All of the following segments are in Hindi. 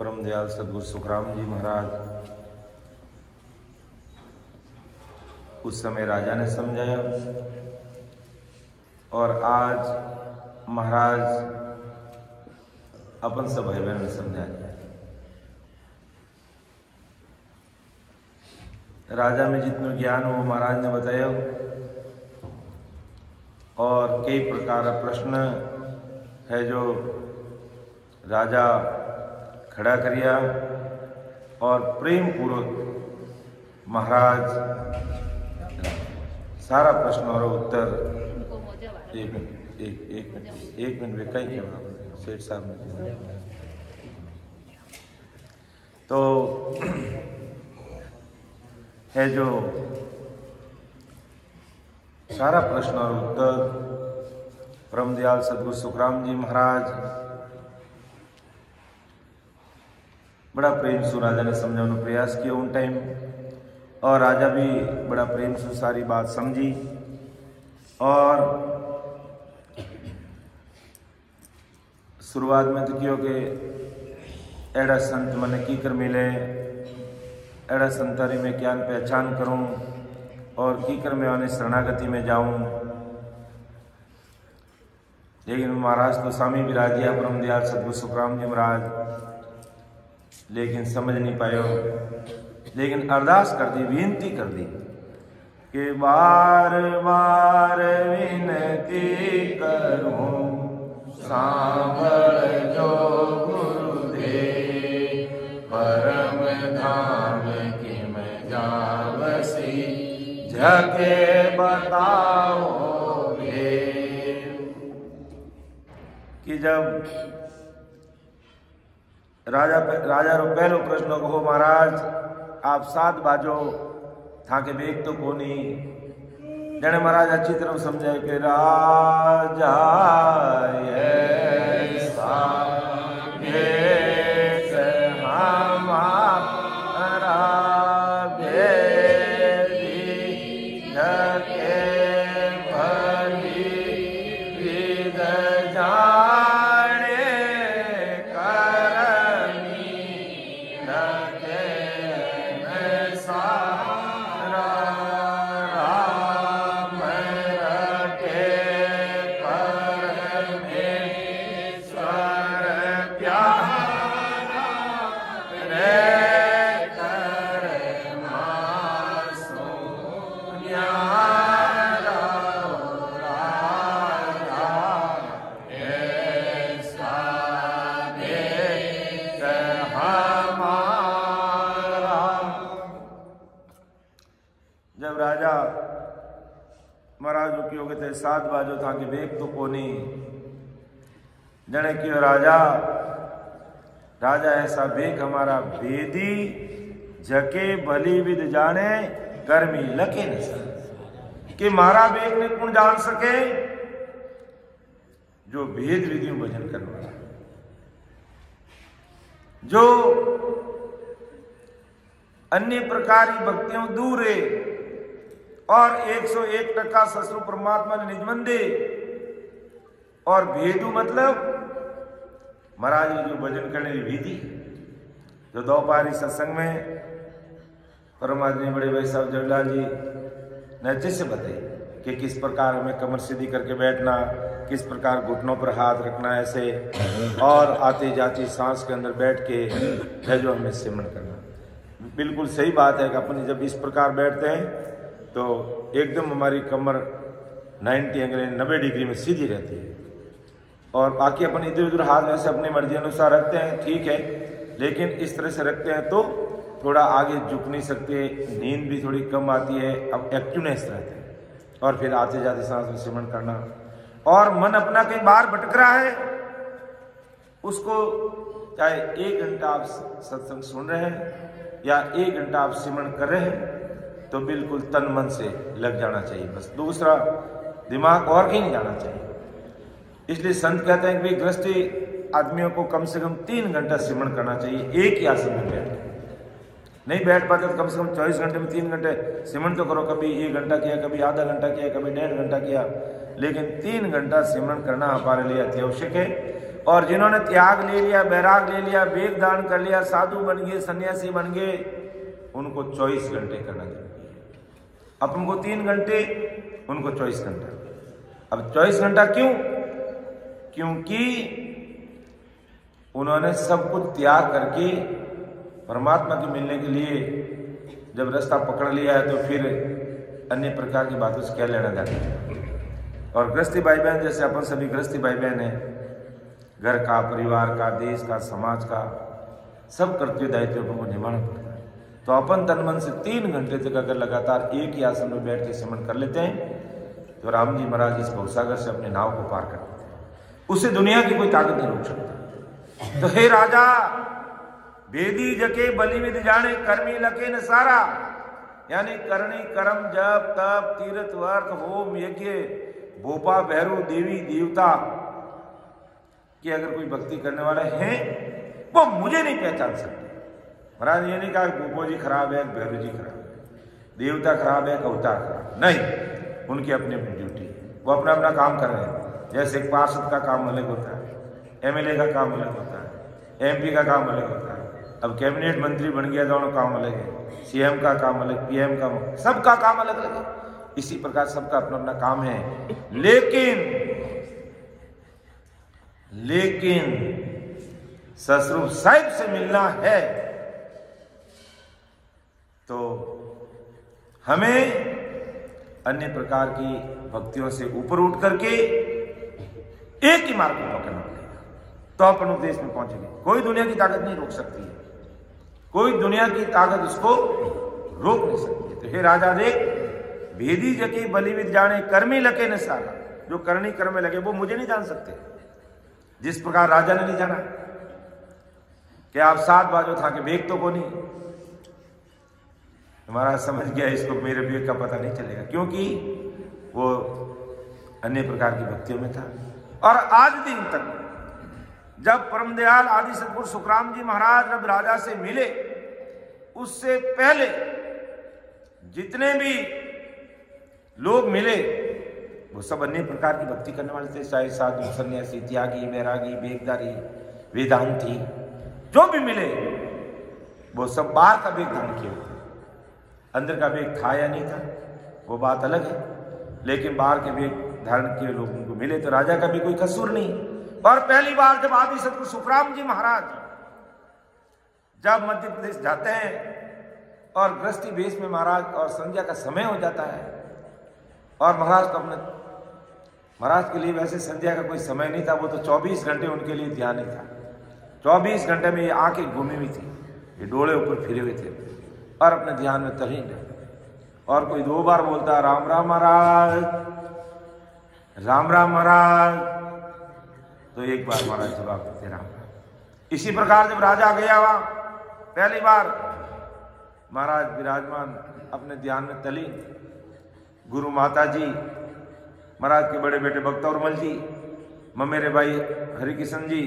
परम दयाल सदगुरु सुखराम जी महाराज उस समय राजा ने समझाया और आज महाराज अपन सब भाई बहन ने समझाया। राजा में जितना ज्ञान वो महाराज ने बताया और कई प्रकार प्रश्न है जो राजा खड़ा करिया और प्रेम पूर्वक महाराज सारा प्रश्न और उत्तर एक मिनट में कहीं क्या सेठ साहब ने तो है जो सारा प्रश्न और उत्तर परम दयाल सदगुरु सुखराम जी महाराज बड़ा प्रेम से राजा ने समझाने का प्रयास किया उन टाइम और राजा भी बड़ा प्रेम से सारी बात समझी और शुरुआत में तो क्यों कि एड़ा संत मन की कर मिले एड़ा संतारी में क्या पहचान करूं और की कर में आने शरणागति में जाऊं। लेकिन महाराज तो स्वामी विराजिया परम दयाल सदगुरु सुखराम जी महाराज लेकिन समझ नहीं पायो। लेकिन अरदास कर दी, विनती कर दी कि बार बार विनती करूं सांभल जो गुरुदेव परम धाम की मैं जावसी जगे बताओ कि जब राजा रो पहलो प्रश्न को महाराज आप 7 बाजो था के बेग तो कोनी जने महाराज अच्छी तरह समझाए कि राजा ऐसा भेष हमारा भेदी जगे भली विद जाने करनी लगे में सारा राम रटे परमेश्वर प्यारा रे कर मासो न्यारा राजा ऐसा भेष हमारा। जब राजा महाराज उपयोग थे 7 बाजो था कि बेग तो कोनी जने क्यों राजा ऐसा बेग हमारा भेदी जके भली विद जाने गर्मी लके न सके कि मारा बेग ने कौन जान सके जो भेद विधियों भजन करने वाला जो अन्य प्रकार की भक्तियों दूर है और 101% ससुर परमात्मा ने निजमंदे और भेदु मतलब महाराज जो भजन करने की विधि जो दोपहरी सत्संग में परमात्मा बड़े भाई साहब जगलाल जी ने अच्छे से बताए कि किस प्रकार हमें कमर सीधी करके बैठना, किस प्रकार घुटनों पर हाथ रखना ऐसे और आते जाती सांस के अंदर बैठ के है जो हमें सिमरन करना। बिल्कुल सही बात है कि अपन जब इस प्रकार बैठते हैं तो एकदम हमारी कमर 90 डिग्री में सीधी रहती है और बाकी अपन इधर उधर हाथ वैसे अपनी मर्जी अनुसार रखते हैं, ठीक है, लेकिन इस तरह से रखते हैं तो थोड़ा आगे झुक नहीं सकते, नींद भी थोड़ी कम आती है, अब एक्टिवनेस रहते हैं और फिर आते जाते सांस में सिमरन करना। और मन अपना कहीं बाहर भटक रहा है उसको चाहे 1 घंटा आप सत्संग सुन रहे हैं या 1 घंटा आप सिमरन कर रहे हैं तो बिल्कुल तन मन से लग जाना चाहिए, बस दूसरा दिमाग और कहीं नहीं जाना चाहिए। इसलिए संत कहते हैं कि भाई गृहस्थी आदमियों को कम से कम 3 घंटा सिमरन करना चाहिए एक ही आसन में बैठ। नहीं बैठ पाते तो कम से कम 24 घंटे में 3 घंटे सिमरन तो करो। कभी 1 घंटा किया, कभी आधा घंटा किया, कभी 1.5 घंटा किया, लेकिन 3 घंटा सिमरन करना हमारे लिए अति आवश्यक है। और जिन्होंने त्याग ले लिया, वैराग ले लिया, वेद दान कर लिया, साधु बन गए, सन्यासी बन गए, उनको 24 घंटे करना जरूरी है। अपन को 3 घंटे, उनको 24 घंटा। अब 24 घंटा क्यों? क्योंकि उन्होंने सब कुछ त्याग करके परमात्मा के मिलने के लिए जब रास्ता पकड़ लिया है, तो फिर अन्य प्रकार की बातों से क्या लेना देना। और गृहस्थी भाई बहन, जैसे अपन सभी गृहस्थी भाई बहन हैं, घर का, परिवार का, देश का, समाज का, सब कर्तव्य दायित्व को निभाना पड़ता है। तो अपन तन मन से 3 घंटे तक अगर लगातार एक ही आसन में बैठ के सिमरन कर लेते हैं, तो राम जी महाराज इस भवसागर से अपने नाव को पार कर देते हैं। उसे दुनिया की कोई ताकत नहीं रोक सकता। तो हे राजा, वेदी जके बलिविद जाने, कर्मी लके न सारा, यानी करणी कर्म जप तप तीर्थ वर्त होम यज्ञ भोपा भैरू देवी देवता कि अगर कोई भक्ति करने वाला है, वो मुझे नहीं पहचान सकते। महाराज ये नहीं कहा गोपो जी खराब है, भैरू जी खराब है, देवता खराब है, अवतार खराब, नहीं, उनकी अपनी अपनी ड्यूटी है, वो अपना अपना काम कर रहे हैं। जैसे एक पार्षद का काम अलग होता है, एमएलए का काम अलग होता है, एमपी का काम अलग होता है, अब कैबिनेट मंत्री बन गया, दोनों काम अलग है, सीएम का काम अलग, पीएम का, सबका काम अलग अलग है। इसी प्रकार सबका अपना अपना काम है। लेकिन ससुर साहिब से मिलना है तो हमें अन्य प्रकार की भक्तियों से ऊपर उठ करके एक ही मार्ग को पकड़ना पड़ेगा, तो अपन उपदेश में पहुंचेंगे। कोई दुनिया की ताकत नहीं रोक सकती है, कोई दुनिया की ताकत उसको रोक नहीं सकती है। तो हे राजा देख, भेदी जकी बलिविद जाने, कर्मी लके न सारा, जो करनी कर्म में लगे वो मुझे नहीं जान सकते। जिस प्रकार राजा ने नहीं जाना कि आप 7 बाजो था कि बेग तो को नहीं, हमारा समझ गया इसको मेरे बेग का पता नहीं चलेगा, क्योंकि वो अन्य प्रकार की भक्तियों में था। और आज दिन तक जब परम दयाल आदि सतगुरु सुखराम जी महाराज जब राजा से मिले, उससे पहले जितने भी लोग मिले वो सब अन्य प्रकार की भक्ति करने वाले थे, चाहे साधु, सन्यासी, त्यागी, वैरागी, वेगदारी, वेदांती, जो भी मिले वो सब बाहर का वेग धारण किए हुए थे। अंदर का वेग था या नहीं था वो बात अलग है, लेकिन बाहर के वेग धारण किए लोगों को मिले, तो राजा का भी कोई कसूर नहीं। और पहली बार जब आदि सतगुरु सुखराम जी महाराज जब मध्य प्रदेश जाते हैं और गृहस्थी वेश में महाराज, और संध्या का समय हो जाता है, और महाराज तो अपने महाराज के लिए वैसे संध्या का कोई समय नहीं था, वो तो 24 घंटे उनके लिए ध्यान ही था। 24 घंटे में ये आंखें घूमी हुई थी, ये डोले ऊपर फिरे हुए थे और अपने ध्यान में तलीन रहते। और कोई 2 बार बोलता राम राम महाराज, राम राम महाराज, तो 1 बार महाराज जवाब देते राम राम। इसी प्रकार जब राजा गया वहां पहली बार, महाराज विराजमान अपने ध्यान में तलीन, गुरु माता जी, महाराज के बड़े बेटे भक्त औरमल जी, ममेरे भाई हरिकिशन जी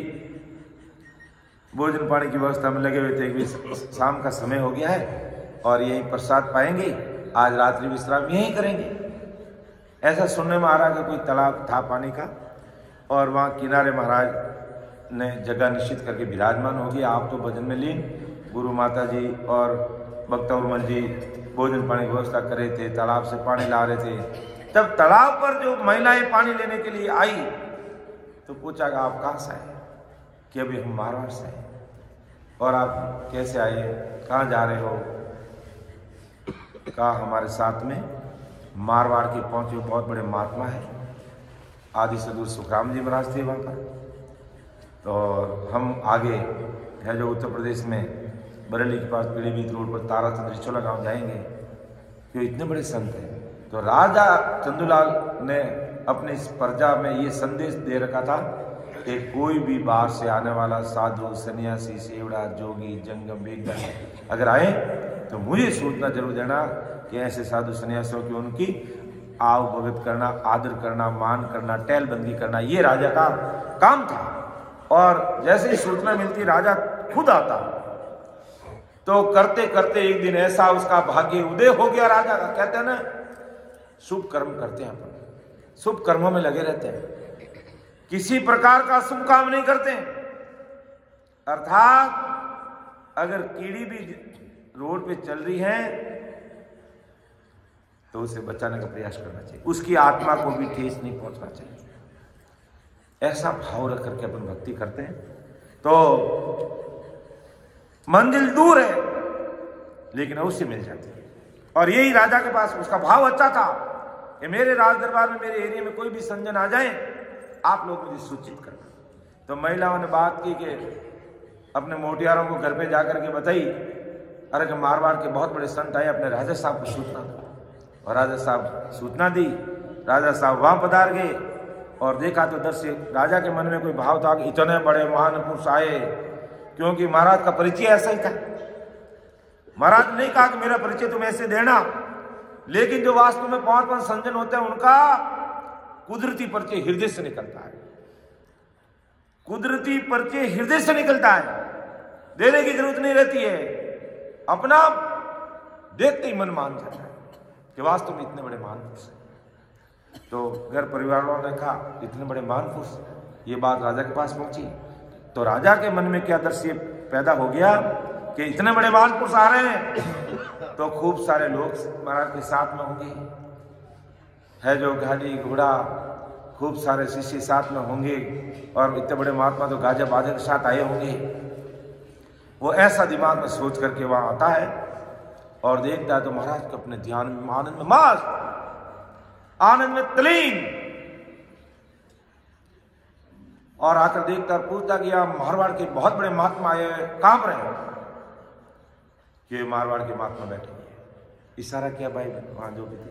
भोजन पानी की व्यवस्था में लगे हुए थे कि शाम का समय हो गया है और यही प्रसाद पाएंगे, आज रात्रि विश्राम यहीं करेंगे। ऐसा सुनने में आ रहा कि कोई तालाब था पानी का, और वहाँ किनारे महाराज ने जगह निश्चित करके विराजमान हो गया। आप तो भजन में लीन, गुरु माता जी और भक्त औरमल जी भोजन पानी की व्यवस्था कर रहे थे, तालाब से पानी ला रहे थे। तब तालाब पर जो महिलाएं पानी लेने के लिए आई तो पूछा कि आप कहाँ से आए? कि अभी हम मारवाड़ से आए। और आप कैसे आए, कहाँ जा रहे हो? कहा हमारे साथ में मारवाड़ के पहुंचे बहुत बड़े महात्मा है, आदि सतगुरु सुखराम जी महाराज थे वहाँ पर। तो हम आगे है जो उत्तर प्रदेश में बरेली के पास पीलीभीत रोड पर ताराचंद रिचोला गांव जाएंगे, जो इतने बड़े संत हैं। तो राजा चंदूलाल ने अपने इस प्रजा में ये संदेश दे रखा था कि कोई भी बाहर से आने वाला साधु, सन्यासी, सेवड़ा, जोगी, जंगम, वेगदानी अगर आए तो मुझे सूचना जरूर देना कि ऐसे साधु सन्यासियों की उनकी आव भगत करना, आदर करना, मान करना, टहलबंदी करना, ये राजा का काम था। और जैसे ही सूचना मिलती राजा खुद आता, तो करते करते एक दिन ऐसा उसका भाग्य उदय हो गया राजा का। कहते हैं ना, शुभ कर्म करते हैं अपन, शुभ कर्मों में लगे रहते हैं किसी प्रकार का शुभ काम नहीं करते। अर्थात अगर कीड़ी भी रोड पे चल रही है तो उसे बचाने का प्रयास करना चाहिए, उसकी आत्मा को भी ठेस नहीं पहुंचना चाहिए। ऐसा भाव रख करके अपन भक्ति करते हैं तो मंजिल दूर है लेकिन अवश्य मिल जाती है। और यही राजा के पास उसका भाव अच्छा था कि मेरे राज दरबार में, मेरे एरिया में कोई भी संजन आ जाए, आप लोग मुझे सूचित करना। तो महिलाओं ने बात की कि अपने मोटियारों को घर पे जाकर के बताई, अरे कि मारवाड़ के बहुत बड़े संत आए, अपने राजा साहब को सूचना दो। और राजा साहब सूचना दी। राजा साहब वहां पधार गए और देखा तो दर से राजा के मन में कोई भाव था कि इतने बड़े महान पुरुष आए, क्योंकि महाराज का परिचय ऐसा ही था। महाराज ने नहीं कहा कि मेरा परिचय तुम ऐसे देना, लेकिन जो वास्तव में 5 संजन होते हैं उनका कुदरती परिचय हृदय से निकलता है। कुदरती परिचय हृदय से निकलता है, देने की जरूरत नहीं रहती है, अपना देखते ही मन मान जाता है कि वास्तव में इतने बड़े महान पुरुष हैं। तो घर परिवार वालों ने कहा इतने बड़े महान पुरुष, ये बात राजा के पास पहुंची तो राजा के मन में क्या दृश्य पैदा हो गया कि इतने बड़े महान पुरुष आ रहे हैं तो खूब सारे लोग महाराज के साथ में होंगे, है जो गाड़ी घोड़ा, खूब सारे शिष्य साथ में होंगे और इतने बड़े महात्मा तो गाजा बाजा के साथ आए होंगे। वो ऐसा दिमाग में सोच करके वहां आता है और देखता है तो महाराज को अपने ध्यान में, आनंद में मस्त, आनंद में तलीन, और आकर देखता पूछता कि आप मारवाड़ के बहुत बड़े महात्मा आए, कांप रहे हैं कि मारवाड़ के महात्मा बैठे हैं। इशारा किया भाई वहां जो भी थे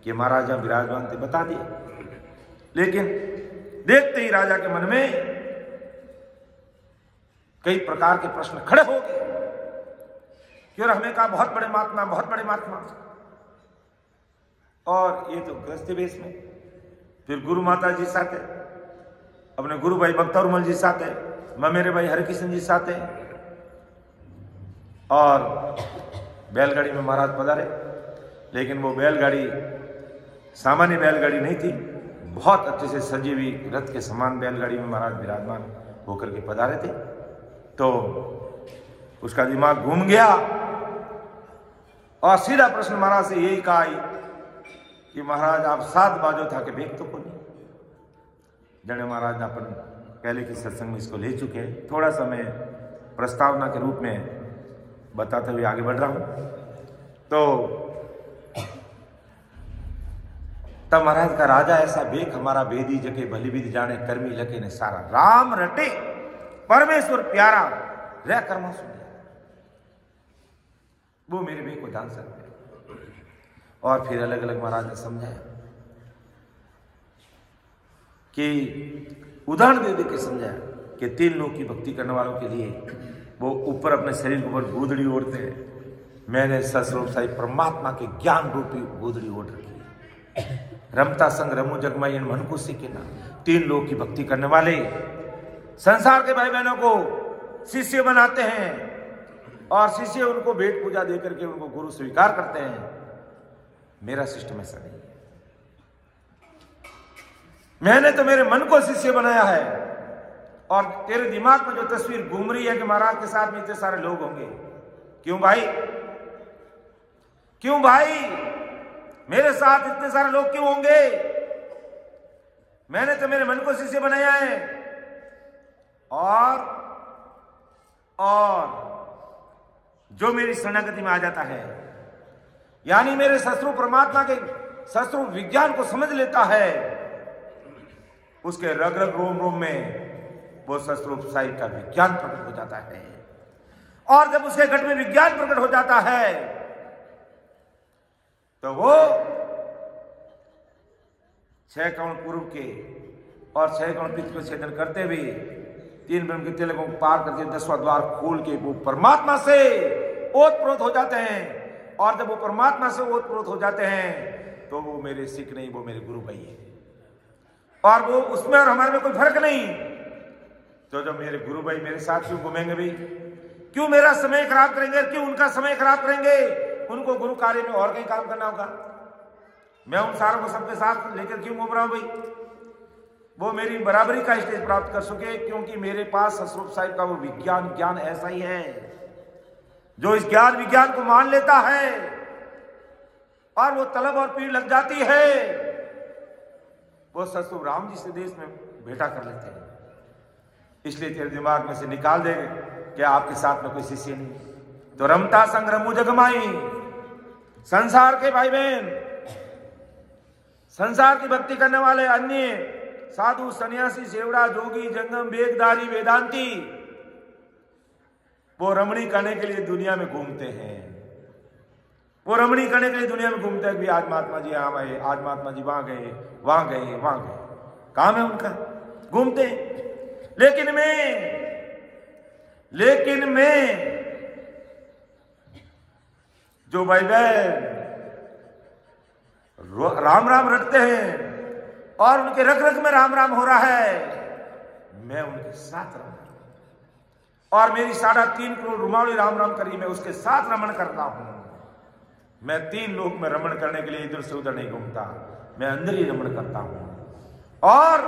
कि महाराजा विराजमान थे, बता दिया। लेकिन देखते ही राजा के मन में कई प्रकार के प्रश्न खड़े हो गए। क्यों हमें कहा बहुत बड़े महात्मा, बहुत बड़े महात्मा, और ये तो गृहस्थ वेश में। फिर गुरु माता जी साथ है, अपने गुरु भाई बख्तौरमल जी साथ है, मैं मेरे भाई हरिकिशन जी साथ है, और बैलगाड़ी में महाराज पधारे। लेकिन वो बैलगाड़ी सामान्य बैलगाड़ी नहीं थी, बहुत अच्छे से सजी हुई रथ के समान बैलगाड़ी में महाराज विराजमान होकर के पधारे थे। तो उसका दिमाग घूम गया और सीधा प्रश्न महाराज से यही कहा कि महाराज आप 7 बाजो था कि बेग तो को नहीं। जने महाराज अपन पहले के सत्संग में इसको ले चुके हैं, थोड़ा सा मैं प्रस्तावना के रूप में बताते हुए आगे बढ़ रहा हूं। तो तब महाराज का राजा ऐसा बेक हमारा बेदी जके भली विधि जाने कर्मी लके ने सारा, राम रटे परमेश्वर प्यारा रह कर्मा सुनिया, वो मेरे बेक को जान सकते हैं। और फिर अलग अलग महाराज ने समझाया कि उदाहरण दे दे के समझाया कि 3 लोग की भक्ति करने वालों के लिए वो ऊपर अपने शरीर के ऊपर गोदड़ी ओढ़ते हैं, मैंने सस्वरूप साई परमात्मा के ज्ञान रूपी गोदड़ी ओढ़ रखी है। रमता संग रमू जगमा इन मन को सीखे ना। 3 लोग की भक्ति करने वाले संसार के भाई बहनों को शिष्य बनाते हैं और शिष्य उनको भेंट पूजा देकर के उनको गुरु स्वीकार करते हैं। मेरा सिस्टम ऐसा नहीं है। मैंने तो मेरे मन को शिष्य बनाया है और तेरे दिमाग में जो तस्वीर घूम रही है कि महाराज के साथ में इतने सारे लोग होंगे, क्यों भाई, क्यों भाई मेरे साथ इतने सारे लोग क्यों होंगे? मैंने तो मेरे मन को शिष्य बनाया है। और जो मेरी शरणागति में आ जाता है, यानी मेरे शत्रु परमात्मा के शत्रु विज्ञान को समझ लेता है, उसके रग रग रोम रोम में वो शस्त्रोप साहिब का विज्ञान प्रकट हो जाता है। और जब उसके घट में विज्ञान प्रकट हो जाता है तो वो 6 कौण पूर्व के और 6 कौण पित्त को छेदन करते हुए 3 ब्रह्म के तिलकों को पार करके 10वां द्वार खोल के वो परमात्मा से ओतप्रोत हो जाते हैं। और जब वो परमात्मा से ओतप्रोत हो जाते हैं तो वो मेरे सिख नहीं, वो मेरे गुरु भाई है। और वो उसमें और हमारे में कोई फर्क नहीं। तो जब मेरे गुरु भाई मेरे साथ क्यों घूमेंगे भाई, क्यों मेरा समय खराब करेंगे, क्यों उनका समय खराब करेंगे? उनको गुरु कार्य में और कहीं काम करना होगा। मैं उन सारों को सबके साथ लेकर क्यों घूम रहा हूं भाई? वो मेरी बराबरी का स्टेज प्राप्त कर सके, क्योंकि मेरे पास सतस्वरूप साहिब का वो विज्ञान ज्ञान ऐसा ही है जो इस ज्ञान विज्ञान को मान लेता है और वो तलब और पीड़ लग जाती है, वो सतस्वरूप राम जी से देश में भेंटा कर लेते हैं। इसलिए तेरे दिमाग में से निकाल दे कि आपके साथ में कोई शिष्य नहीं, तो रमता संग रमू जगमाई। संसार के भाई बहन, संसार की भक्ति करने वाले अन्य साधु सन्यासी सेवड़ा जोगी जंगम वेदधारी वेदांती वो रमणी करने के लिए दुनिया में घूमते हैं। वो रमणी करने के लिए दुनिया में घूमते हैं कि आज महात्मा जी यहां आए, आज महात्मा जी वहां गए, वहां गए, वहां गए, काम है उनका, घूमते हैं। लेकिन मैं जो भाई बहन राम राम रटते हैं और उनके रग रग में राम राम हो रहा है, मैं उनके साथ रमण, और मेरी 3.5 करोड़ रुमावली राम राम करी, मैं उसके साथ रमण करता हूं। मैं 3 लोक में रमण करने के लिए इधर से उधर नहीं घूमता, मैं अंदर ही रमण करता हूं। और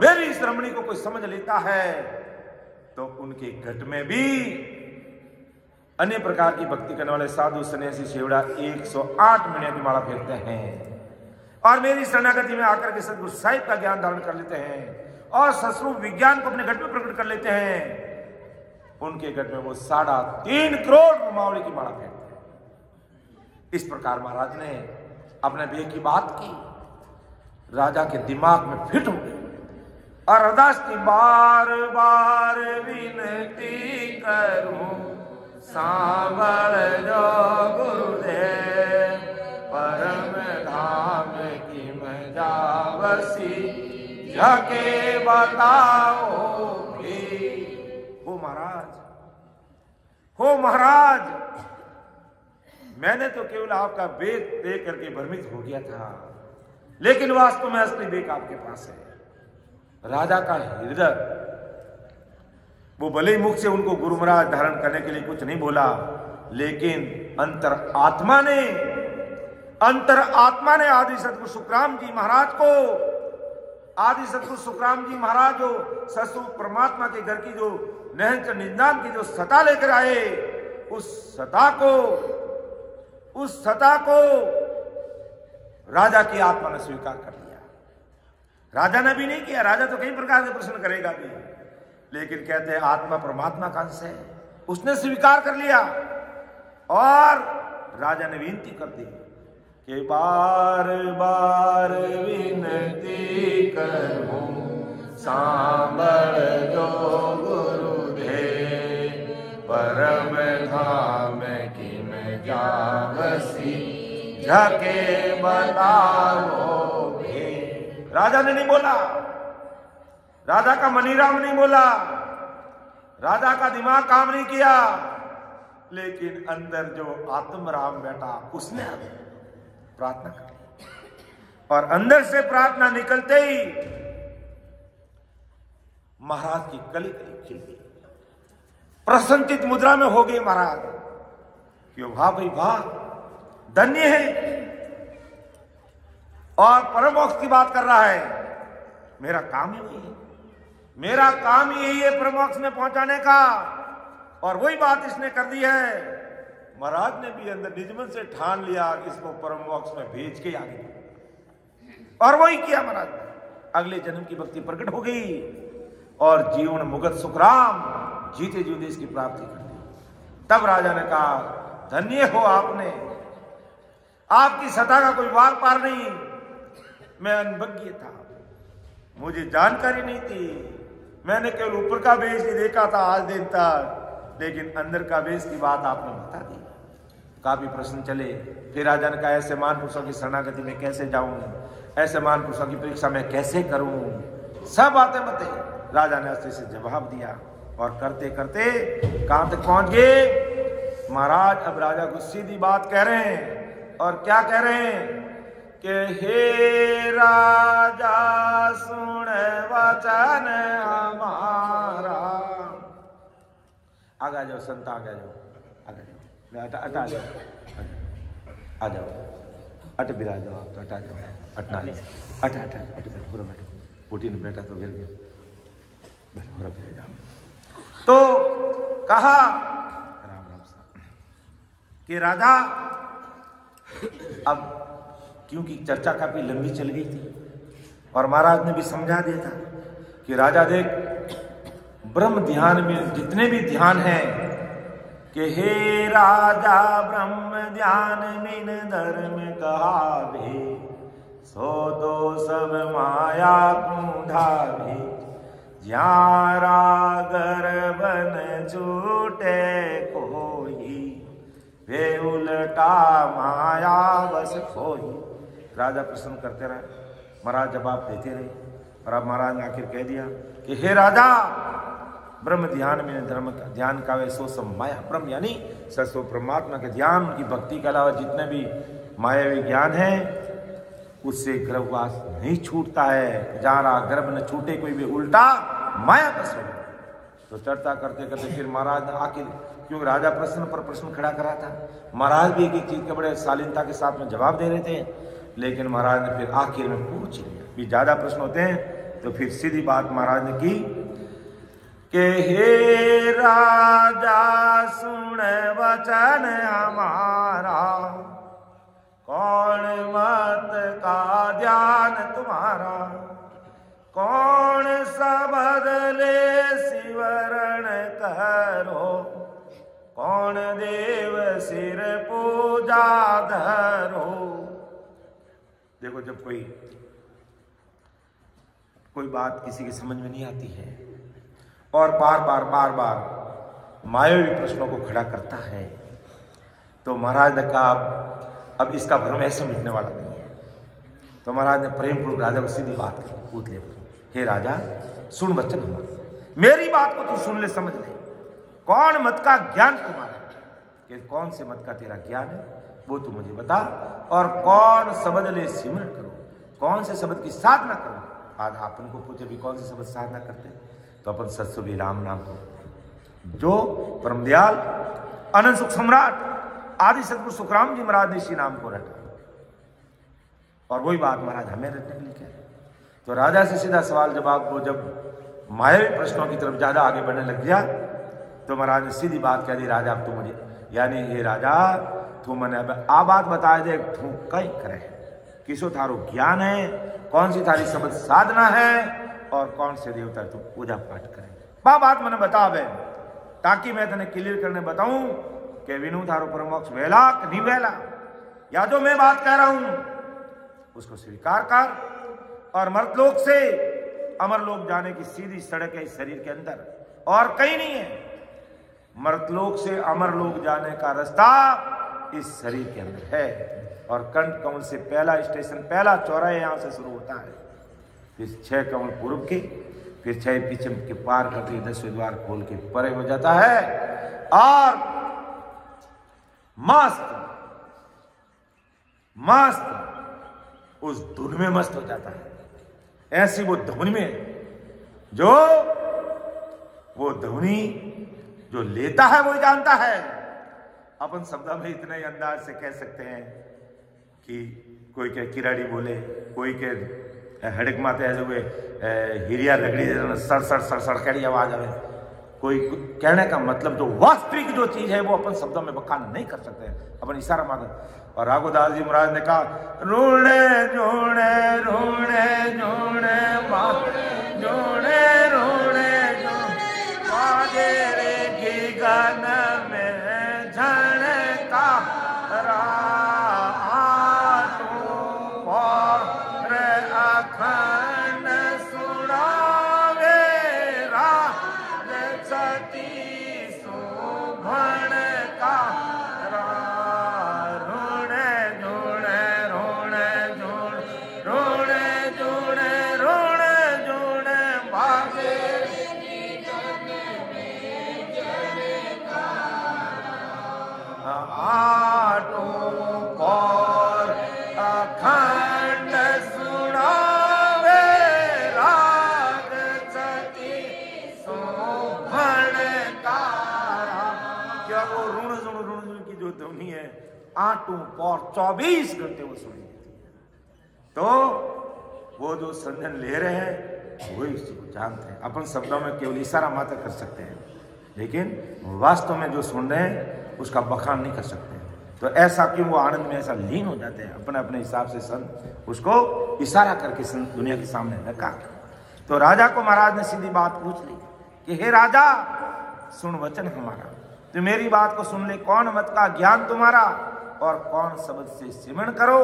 मेरी इस रमणी को कोई समझ लेता है तो उनके घट में भी अन्य प्रकार की भक्ति करने वाले साधु सन्यासी सेवड़ा 108 महीने की माला फेरते हैं और मेरी शरणागति में आकर के सतगुरु साहिब का ज्ञान धारण कर लेते हैं और सतस्वरूप विज्ञान को अपने घट में प्रकट कर लेते हैं। उनके घट में वो 3.5 करोड़ रुमावली की माला फेरते हैं। इस प्रकार महाराज ने अपने बेह की बात की, राजा के दिमाग में फिट हो गई और अरदास की, बार बार विनती करूं सांभल जो गुरुदेव, परम धाम की मैं जावसी जाके बताओ भी। हो महाराज, हो महाराज, मैंने तो केवल आपका वेद देख करके भ्रमित हो गया था, लेकिन वास्तव में असली वेद आपके पास है। राजा का हृदय, वो भले ही मुख से उनको गुरु महाराज धारण करने के लिए कुछ नहीं बोला, लेकिन अंतर आत्मा ने आदि सतगुरु सुखराम जी महाराज को, आदि सतगुरु सुखराम जी महाराज जो सतस्वरूप परमात्मा के घर की जो निरंतर निदान की जो सता लेकर आए, उस सता को राजा की आत्मा ने स्वीकार कर लिया। राजा ने भी नहीं किया, राजा तो कई प्रकार के प्रश्न करेगा भी, लेकिन कहते हैं आत्मा परमात्मा का अंश है, उसने स्वीकार कर लिया। और राजा ने विनती कर दी कि बार बार विनती करूं सांभल जो गुरुदेव, परम धाम की मैं जावसी जाके बताओ भी। राजा ने नहीं बोला, राजा का मनीराम नहीं बोला, राजा का दिमाग काम नहीं किया, लेकिन अंदर जो आत्मराम बैठा उसने प्रार्थना कर, और अंदर से प्रार्थना निकलते ही महाराज की कली कली खिल गई, प्रसन्नचित मुद्रा में हो गए महाराज कि वाह भाई वाह, धन्य है और परम मोक्ष की बात कर रहा है। मेरा काम ही वही है, मेरा काम यही है परम मोक्ष में पहुंचाने का, और वही बात इसने कर दी है। महाराज ने भी अंदर निजमन से ठान लिया कि इसको परम मोक्ष में भेज के आगे, और वही किया महाराज ने। अगले जन्म की भक्ति प्रकट हो गई और जीवन मुगत सुखराम जीते जीते इसकी प्राप्ति कर दी। तब राजा ने कहा, धन्य हो आपने, आपकी सत्ता का कोई वार पार नहीं। मैं अनभिज्ञ था, मुझे जानकारी नहीं थी, मैंने केवल ऊपर का वेश ही देखा था आज दिन तक, लेकिन अंदर का वेश की बात आपने बता दी। काफी प्रश्न चले, फिर राजा ने कहा ऐसे महापुरुषों की शरणागति में कैसे जाऊं, ऐसे महापुरुषों की परीक्षा में कैसे करूं, सब बातें बताई। राजा ने अच्छे से जवाब दिया और करते करते कहां तक पहुंच गए महाराज। अब राजा को सीधी बात कह रहे हैं, और क्या कह रहे हैं कि हे राजा सुन वचन हमारा। आगे जाओ संत, आगे जाओ, आगे जाओ, हटा जाओ, आ जाओ, अट बिराज जाओ, आप तो हटा जाओ, हटना नहीं, हटा हटा हट पूरा बैठो, पोटी ने बेटा तो गिर गया। तो कहा राम राम साहब कि राजा, अब क्योंकि चर्चा काफी लंबी चल गई थी और महाराज ने भी समझा दिया था कि राजा देख, ब्रह्म ध्यान में जितने भी ध्यान हैं कि हे राजा ब्रह्म ध्यान मिन धर्म कहावे, सो तो सब माया कुंधावे, ज्યાં रागर बन छूटे कोई, वे उल्टा माया बस खोई। राजा प्रश्न करते रहे, महाराज जवाब देते रहे और अब महाराज ने आखिर कह दिया कि हे राजा, ब्रह्म ध्यान में धर्म का ध्यान का वे सो सब माया, ब्रह्म यानी सो परमात्मा के ध्यान, उनकी भक्ति के अलावा जितने भी मायावी ज्ञान है उससे गर्भवास नहीं छूटता है। जहाँ रहा गर्भ न छूटे कोई भी, उल्टा माया बस हो। तो चर्चा करते करते फिर महाराज आखिर, क्योंकि राजा प्रश्न पर प्रश्न खड़ा करा था, महाराज भी एक एक चीज के बड़े शालीनता के साथ में जवाब दे रहे थे, लेकिन महाराज ने फिर आखिर में पूछ लिया। भी ज्यादा प्रश्न होते हैं तो फिर सीधी बात महाराज ने की कि हे राजा सुन वचन हमारा, कौन मत का ध्यान तुम्हारा, कौन सबद ले सिवरण करो, कौन देव सिर पूजा धरो। देखो, जब कोई बात किसी की समझ में नहीं आती है और बार बार मायावी प्रश्नों को खड़ा करता है, तो महाराज ने कहा अब इसका भ्रम ऐसे मिटने वाला नहीं है। तो महाराज ने प्रेम पूर्वक राजा को सीधी बात की, पूछ ले, हे राजा सुन वचन हमारा, मेरी बात को तू सुन ले, समझ ले, कौन मत का ज्ञान तुम्हारा, कि कौन से मत का तेरा ज्ञान है वो तू मुझे बता, और कौन शब्द ले सिमरण करो, कौन से शब्द की साधना करो। आज अपन को पूछे भी कौन से शब्द साधना करते, तो अपन सत्सु भी राम नाम को, जो परमदयाल अनंत सुख सम्राट आदि सतगुरु सुखराम जी महाराज ने इसी नाम को रटा, और वही बात महाराज हमें रटने के लिए कह रहे। तो राजा से सीधा सवाल जवाब को जब मायावी प्रश्नों की तरफ ज्यादा आगे बढ़ने लग गया, तो महाराज ने सीधी बात कह दी, राजा अब तू मुझे, यानी हे राजा तू मैंने अब आ बात बता दे, तू कई करे, किसो थारो ज्ञान है, कौन सी थारी शब्द साधना है, और कौन से देवता तू पूजा पाठ करे, बात मैंने बता बे, ताकि मैं तेने क्लियर करने बताऊं कि विनु थारो परमोक्ष वेला कि नहीं वेला, या जो मैं बात कह रहा हूं उसको स्वीकार कर, और मर्तलोक से अमरलोक जाने की सीधी सड़क है इस शरीर के अंदर, और कहीं नहीं है। मर्तलोक से अमरलोक जाने का रास्ता इस शरीर के अंदर है, और कंठ कमल से पहला स्टेशन, पहला चौराहा यहां से शुरू होता है, फिर 6 कमल पूर्व के, फिर 6 पीछे के पार करके 10वें द्वार खोल के परे हो जाता है, और मस्त उस धुन में मस्त हो जाता है। ऐसी वो धुन में जो वो ध्वनि जो लेता है वो जानता है। अपन शब्द में इतने ही अंदाज से कह सकते हैं कि कोई के किराड़ी बोले, कोई के हड़क माते ऐसे हुए हिरिया रगड़ी सड़ सड़ सड़ सड़ कड़ी आवाज आवे, कोई कहने का मतलब जो वास्तविक जो चीज है वो अपन शब्दों में बखान नहीं कर सकते, अपन इशारा मांगे। और राघोदास जी महाराज ने कहा, रूणे जोड़े रूणे जोड़े जोड़े रूणे जोड़े रे गगन में झणका अखंड सुनावे राज सती सुभण का ध्वनि है आटू और 24 घंटे वो सुनी देती है। तो वो जो संजन ले रहे हैं वही उसी को जानते हैं। अपन शब्दों में केवल इशारा मात्र कर सकते हैं, लेकिन वास्तव में जो सुन रहे हैं उसका बखान नहीं कर सकते। तो ऐसा क्यों वो आनंद में ऐसा लीन हो जाते हैं, अपने अपने हिसाब से संत उसको इशारा करके दुनिया के सामने रखा। तो राजा को महाराज ने सीधी बात पूछ ली कि हे राजा, सुन वचन हमारा, तो मेरी बात को सुन ले। कौन मत का ज्ञान तुम्हारा, और कौन शब्द से सिमरण करो,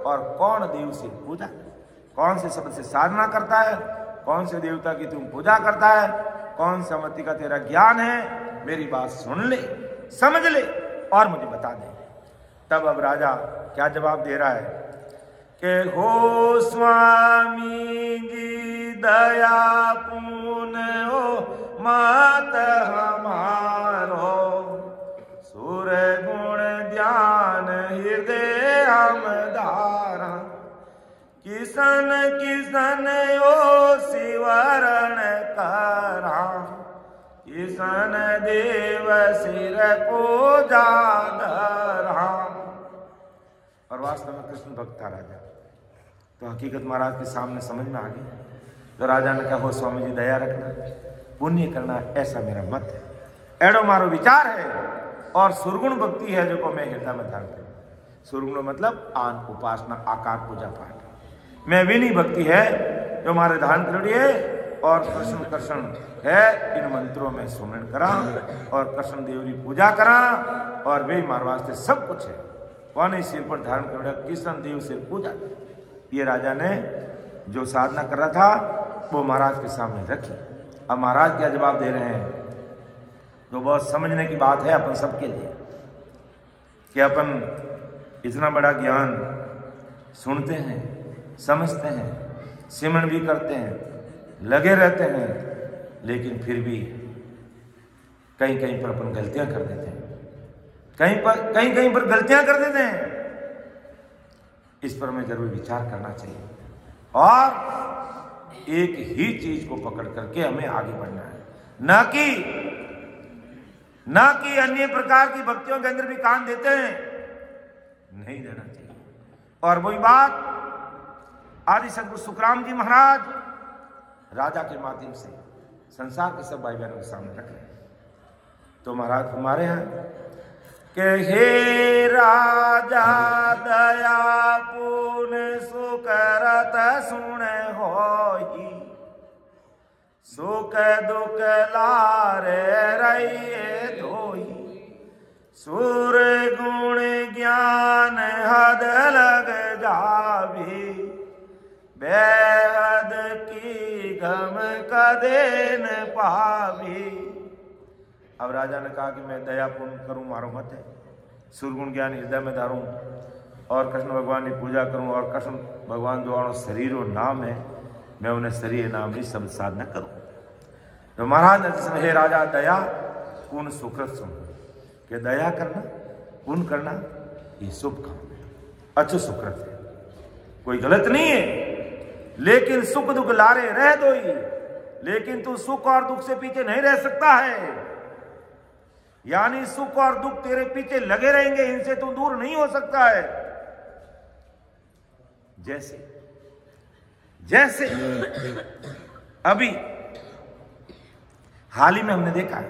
और कौन देव से पूजा, कौन से शब्द से साधना करता है, कौन से देवता की तुम पूजा करता है, कौन सा मति का तेरा ज्ञान है, मेरी बात सुन ले, समझ ले और मुझे बता दे। तब अब राजा क्या जवाब दे रहा है कि हो स्वामी जी दया पूर्ण हो मात हमारो, सुर गुण ध्यान हृदय हम धारा, किसन किसन ओ शिवरण करा, किसन देव सिर पूजा धरा। और वास्तव में कृष्ण भक्त था राजा, तो हकीकत महाराज के सामने समझ में आ गई। तो राजा ने कहा, हो स्वामी जी दया रखना, पुण्य करना, ऐसा मेरा मत है, एड़ो मारो विचार है, और सुरगुण भक्ति है जो को मैं हृदय में धारण करूं। सुरगुण मतलब आन उपासना आकार पूजा पाठ, मैं विनी भक्ति है जो हमारे धारण कर रही है, और कृष्ण कृष्ण है इन मंत्रों में सुमरण करा, और कृष्ण देव की पूजा करा, और वे हमारे वास्ते सब कुछ है। कौन सिर पर धारण कर रहा, कृष्ण देव सिर पूजा। ये राजा ने जो साधना कर रहा था वो महाराज के सामने रखी। अब महाराज क्या जवाब दे रहे हैं, तो बहुत समझने की बात है अपन सबके लिए, कि अपन इतना बड़ा ज्ञान सुनते हैं, समझते हैं, सिमरण भी करते हैं, लगे रहते हैं, लेकिन फिर भी कहीं कहीं पर अपन गलतियां कर देते हैं, कहीं पर गलतियां कर देते हैं। इस पर हमें जरूर विचार करना चाहिए, और एक ही चीज को पकड़ करके हमें आगे बढ़ना है, न कि अन्य प्रकार की भक्तियों के अंदर भी कान देते हैं, नहीं देना चाहिए। और वही बात आदि सदगुरु सुखराम जी महाराज राजा के माध्यम से संसार के सब भाई बहनों के सामने रख रहे हैं। तो महाराज हमारे यहाँ के हे राजा दया पूर्ण सुकरत सुन होई, सुख दुख लारे रहिए धोई, सुर गुण ज्ञान हद लग जावी, बेहद की गम कदे न पावी। अब राजा ने कहा कि मैं दया पूर्ण करूं, मारो मत है, सुरगुण ज्ञान हृदय में धारूं, और कृष्ण भगवान की पूजा करूं, और कृष्ण भगवान जो शरीर और नाम है, मैं उन्हें शरीर नाम की शब्द साधना करूं। तो महाराज ने हे राजा दया पूर्ण सुकृत सुन, कि दया करना, पुण्य करना, ये शुभ काम है, अच्छा सुकृत है, कोई गलत नहीं है। लेकिन सुख दुख लारे रह दो ही, लेकिन तू सुख और दुख से पीछे नहीं रह सकता है, यानी सुख और दुख तेरे पीछे लगे रहेंगे, इनसे तू दूर नहीं हो सकता है। जैसे अभी हाल ही में हमने देखा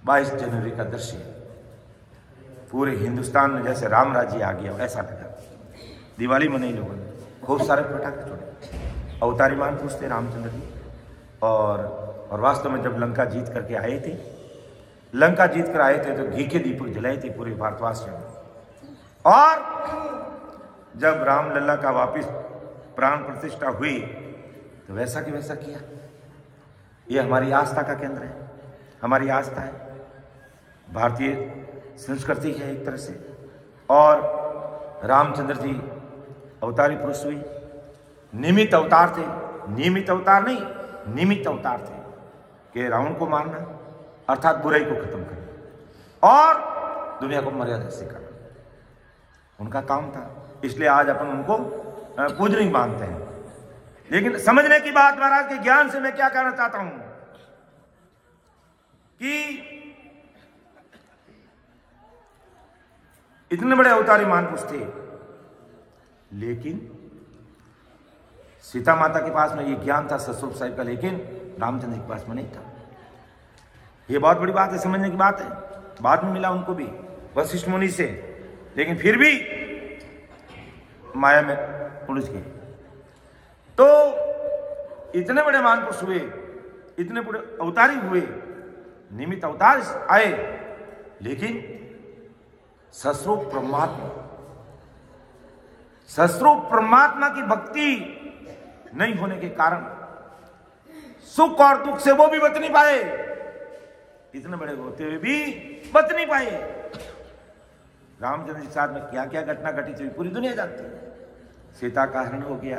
22 जनवरी का दृश्य, पूरे हिंदुस्तान में जैसे राम राज्य आ गया ऐसा लगा। दिवाली मनाई लोगों ने, खूब सारे पटाखे छोड़े, अवतारीमान पुरुष थे रामचंद्र जी, और वास्तव में जब लंका जीत करके आए थे, लंका जीत कर आए थे तो घी के दीपक जलाए थे पूरे भारतवासियों ने, और जब रामलला का वापिस प्राण प्रतिष्ठा हुई तो वैसा कि वैसा किया। ये हमारी आस्था का केंद्र है, हमारी आस्था है, भारतीय संस्कृति है एक तरह से। और रामचंद्र जी अवतारी पुरुष हुई, निमित्त अवतार थे, नियमित अवतार नहीं, निमित्त अवतार थे, कि रावण को मारना अर्थात बुराई को खत्म करना और दुनिया को मर्यादा से करना उनका काम था। इसलिए आज अपन उनको पूजनीय मानते हैं। लेकिन समझने की बात महाराज के ज्ञान से मैं क्या कहना चाहता हूं कि इतने बड़े अवतारी महापुरुष थे, लेकिन सीता माता के पास में ये ज्ञान था ससुर साहिब का, लेकिन रामचंद्र के पास में नहीं था। ये बहुत बड़ी बात है, समझने की बात है। बाद में मिला उनको भी वशिष्ठ मुनि से, लेकिन फिर भी माया में उलझ गए। तो इतने बड़े महापुरुष हुए, इतने बड़े अवतारी हुए, निमित्त अवतार आए, लेकिन सस्वरूप परमात्मा की भक्ति नहीं होने के कारण सुख और दुख से वो भी बच नहीं पाए। इतने बड़े होते हुए भी बच नहीं पाए। रामचंद्र के साथ में क्या क्या घटना घटी थी पूरी दुनिया जानती है। सीता का हरण हो गया,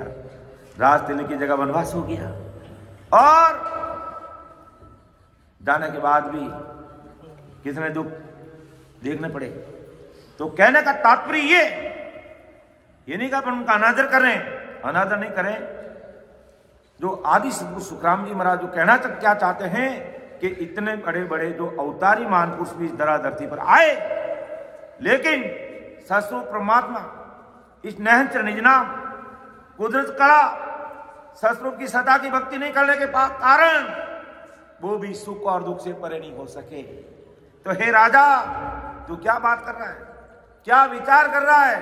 राज तिलक की जगह वनवास हो गया, और जाने के बाद भी कितने दुख देखने पड़े। तो कहने का तात्पर्य ये नहीं कि अपन उनका अनादर करें, अनादर नहीं करें। जो आदि सद्गुरु सुखराम जी महाराज जो कहना क्या चाहते हैं कि इतने बड़े बड़े जो अवतारी महापुरुष भी इस धराधरती पर आए, लेकिन सस्वरूप परमात्मा इस नहंच निजनाम कुदरत कला सस्वरूप की सदा की भक्ति नहीं करने के कारण वो भी सुख और दुख से परे नहीं हो सके। तो हे राजा, तू क्या बात कर रहा है, क्या विचार कर रहा है?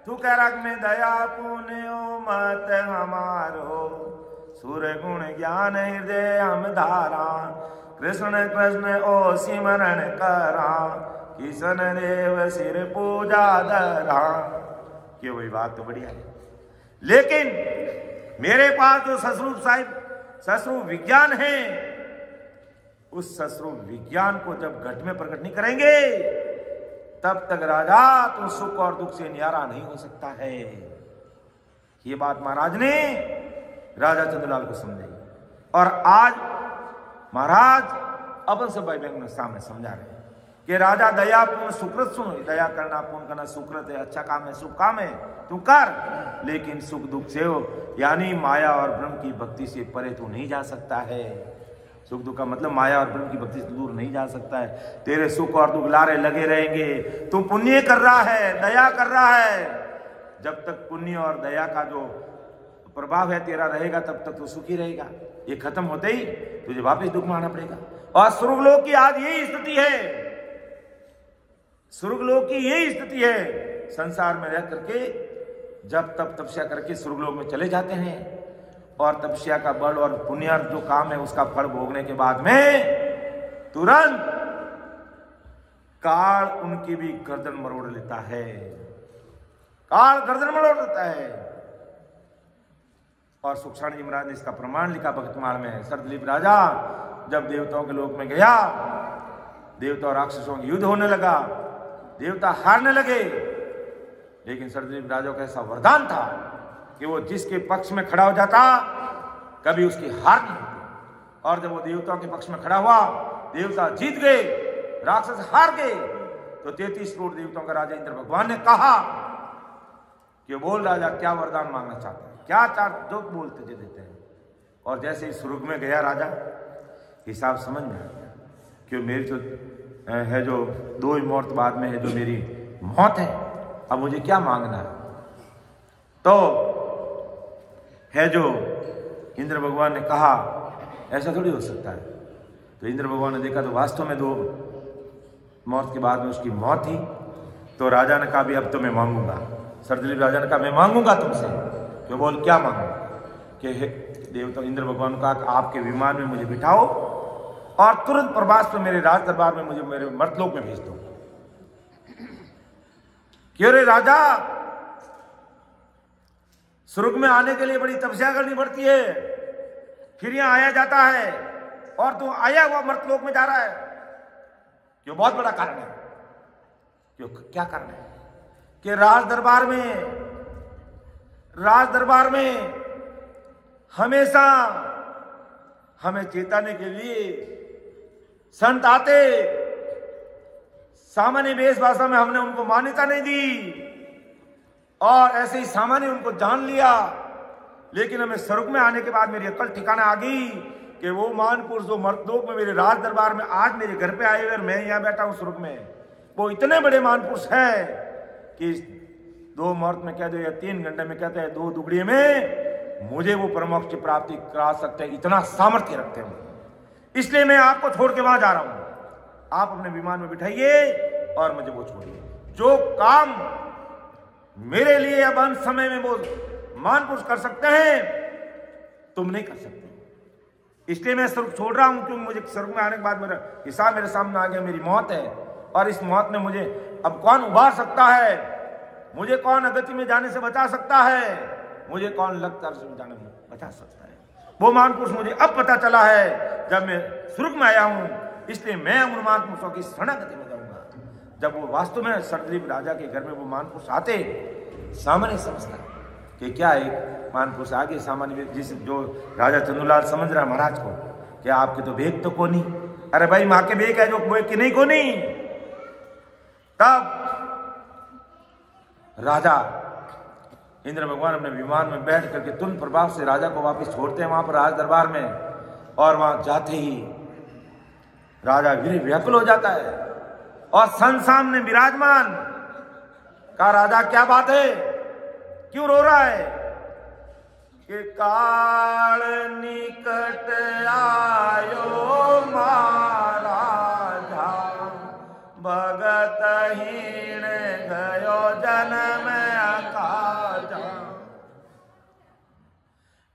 तू कह रहा कि मैं दया पुण्यो मत हमारो, सुर गुण ज्ञान हृदय हम धारा, कृष्ण कृष्ण ओ सिमरण करा, किशन देव सिर पूजा धरा। ये वही बात तो बढ़िया है, लेकिन मेरे पास जो सस्वरूप साहिब सस्वरूप विज्ञान है, उस सस्वरूप विज्ञान को जब घट में प्रकट नहीं करेंगे, तब तक राजा तो सुख और दुख से न्यारा नहीं हो सकता है। ये बात महाराज ने राजा चंद्रलाल को समझाई, और आज महाराज अपन सब भाई बहनों के सामने समझा रहे हैं कि राजा दया पूर्ण सुकृत सुनो, दया करना पूर्ण करना सुकृत है, अच्छा काम है, शुभ काम है, तू कर, लेकिन सुख दुख से हो यानी माया और ब्रह्म की भक्ति से परे तू नहीं जा सकता है। सुख दुख का मतलब माया और ब्रह्म की भक्ति से दूर नहीं जा सकता है। तेरे सुख और दुख लारे लगे रहेंगे। तू पुण्य कर रहा है, दया कर रहा है, जब तक पुण्य और दया का जो प्रभाव है तेरा रहेगा, तब तक तू सुखी रहेगा। ये खत्म होते ही तुझे वापस दुख में आना पड़ेगा। और स्वर्गलोक की आज यही स्थिति है, स्वर्गलोक की यही स्थिति है। संसार में रह करके जब तब तपस्या करके स्वर्गलोक में चले जाते हैं, और तपस्या का बल और पुण्य जो काम है उसका फल भोगने के बाद में तुरंत काल उनकी भी गर्दन मरोड़ लेता है, काल गर्दन मरोड़ लेता है। और सुखसाणी जी महाराज ने इसका प्रमाण लिखा भक्तमाल में। सरदलीप राजा जब देवताओं के लोक में गया, देवता और राक्षसों का युद्ध होने लगा, देवता हारने लगे, लेकिन सरदलीप राजा का ऐसा वरदान था कि वो जिसके पक्ष में खड़ा हो जाता कभी उसकी हार नहीं होती। और जब वो देवताओं के पक्ष में खड़ा हुआ, देवता जीत गए, राक्षस हार गए, तो 33 करोड़ देवताओं का राजा इंद्र भगवान ने कहा कि बोल राजा क्या वरदान मांगना चाहता है, क्या चार जो बोलते थे देते हैं। और जैसे ही स्वर्ग में गया राजा, हिसाब समझ में आ गया कि मेरी जो है जो 2 मुहूर्त बाद में है जो मेरी मौत है, अब मुझे क्या मांगना है। तो है जो इंद्र भगवान ने कहा ऐसा थोड़ी हो सकता है। तो इंद्र भगवान ने देखा तो वास्तव में 2 मुहूर्त के बाद में उसकी मौत थी। तो राजा ने कहा भी अब तो मैं मांगूंगा। सरदलीप राजा ने कहा मैं मांगूंगा तुमसे। तो बोल क्या मांगू? कि देवता इंद्र भगवान ने कहा आपके विमान में मुझे बिठाओ और तुरंत प्रवास पर मेरे राज दरबार में मुझे मेरे मर्तलोक में भेज दो। क्यों रे राजा, स्वर्ग में आने के लिए बड़ी तपस्या करनी पड़ती है, फिर यहां आया जाता है, और तू आया हुआ मर्तलोक में जा रहा है। क्यों? बहुत बड़ा कारण है। क्यों? क्या कारण है? कि राज दरबार में हमेशा हमें चेताने के लिए संत आते। सामान्य वेश भाषा में हमने उनको मान्यता नहीं दी, और ऐसे ही सामान्य उनको जान लिया, लेकिन हमें स्वर्ग में आने के बाद मेरी अकल ठिकाना आ गई कि वो महापुरुष जो मर्तलोक में मेरे राज दरबार में आज मेरे घर पे आए हुए और मैं यहां बैठा हूं स्वर्ग में, वो इतने बड़े महापुरुष हैं कि 2 मुहूर्त में कहते या 3 घंटे में कहते हैं 2 दुगड़िए में मुझे वो परमोक्ष की प्राप्ति करा सकते हैं, इतना सामर्थ्य रखते हैं। इसलिए मैं आपको छोड़ के वहां जा रहा हूं। आप अपने विमान में बिठाइए और मुझे वो छोड़िए। जो काम मेरे लिए अब अंत समय में वो महापुरुष कर सकते हैं, तुम नहीं कर सकते। इसलिए मैं स्वर्ग छोड़ रहा हूं, क्योंकि मुझे स्वर्ग में आने के बाद मेरा हिसाब मेरे सामने आ गया, मेरी मौत है। और इस मौत में मुझे अब कौन उबार सकता है? मुझे कौन अगति में जाने से बचा सकता है? मुझे कौन लगता से जाने में बचा सकता है? वो महापुरुष मुझे अब पता चला है जब मैं स्वर्ग में आया हूं। इसलिए मैं उन महापुरुषों की शरणागति में जाऊंगा। जब वो वास्तव में सतद्वीप राजा के घर में वो महापुरुष आते, सामान्य समझता कि क्या एक महापुरुष आगे सामान्य जिस जो राजा चंदूलाल समझ रहा महाराज को, क्या आपके तो बेग तो कोनी? अरे भाई माँ के बेग है जो बेग की नहीं कोनी। तब राजा इंद्र भगवान अपने विमान में बैठ करके तुरंत प्रभाव से राजा को वापस छोड़ते हैं वहां पर राज दरबार में। और वहां जाते ही राजा वीर व्याकुल हो जाता है और सन सामने विराजमान का राजा क्या बात है, क्यों रो रहा है? कि काल निकट आयो महाराजा, भगत हीण गयो जन्म अकाजा।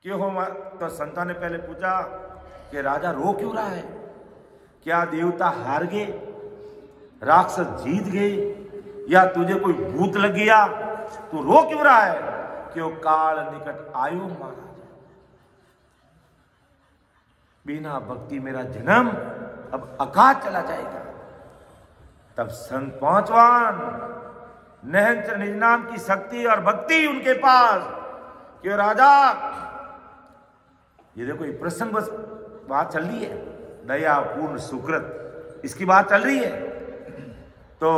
क्यों हो? तो संता ने पहले पूछा कि राजा रो क्यों रहा है? क्या देवता हार गए, राक्षस जीत गए, या तुझे कोई भूत लग गया? तू रो क्यों रहा है? क्यों काल निकट आयु महाराज, बिना भक्ति मेरा जन्म अब अकाज चला जाएगा। तब संत पांचवान नहंच निज नाम की शक्ति और भक्ति उनके पास। क्यों राजा, ये देखो ये प्रसंग बस बात चल रही है, दया पूर्ण सुकृत इसकी बात चल रही है। तो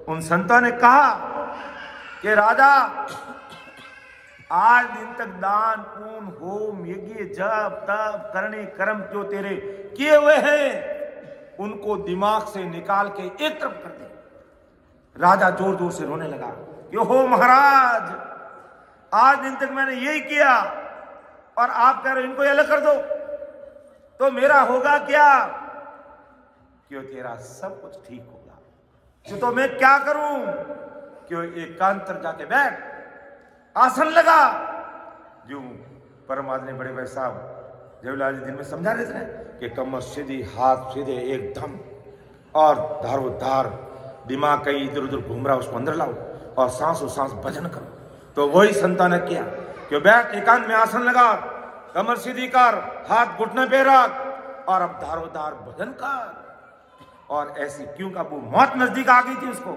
उन संतों ने कहा कि राजा आज दिन तक दान पूर्ण होम यज्ञ जप तप करने कर्म जो तेरे किए हुए हैं उनको दिमाग से निकाल के एक तरफ कर दे। राजा जोर जोर से रोने लगा कि हो महाराज, आज दिन तक मैंने यही किया और आप कह रहे इनको अलग कर दो, तो मेरा होगा क्या? क्यों तेरा सब कुछ ठीक होगा। तो मैं क्या करूं? क्यों एकांतर जाके बैठ, आसन लगा। जो परमात्मा ने बड़े भाई साहब जयलाल जी दिन में समझा रहे थे कि कमर सीधी, हाथ सीधे एकदम, और धारो धार दिमाग कहीं इधर उधर घूम रहा उसको अंदर लाओ और सांसों सांस भजन करो। तो वही संता ने किया कि बैठ एकांत में आसन लगा, कमर सीधी कर, हाथ घुटने पे रख और अब धारो धार भजन कर। और ऐसी क्यों का वो मौत नजदीक आ गई थी उसको,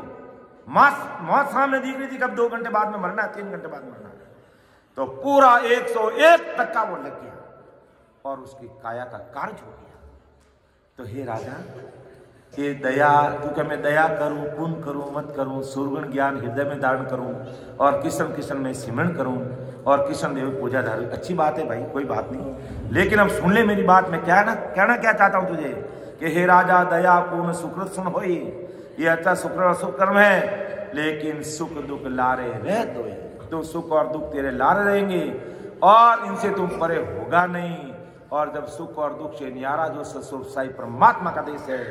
मौत सामने दिख रही थी, कब 2 घंटे बाद में मरना है, 3 घंटे बाद मरना है। तो पूरा 101 टक्का वो लग गया और उसकी काया का कार्य हो गया। तो हे राजा, ये दया, तू क्या मैं दया करूं, पुण्य करूं, मत करूं, सुरगुण ज्ञान हृदय में धारण करूं और किशन किशन में सिमरण करूं और किशन देव पूजा धारण, अच्छी बात है भाई, कोई बात नहीं। लेकिन अब सुन ले मेरी बात, मैं कहना क्या चाहता हूं तुझे कि हे राजा, दया पूर्ण सुकृत सुन होई, ये अच्छा शुक्र और सुख कर्म है, लेकिन सुख दुख लारे रह दो। तो सुख और दुख तेरे लारे रहेंगे और इनसे तुम परे होगा नहीं। और जब सुख और दुख से न्यारा जो सस्वरूप साई परमात्मा का देश है,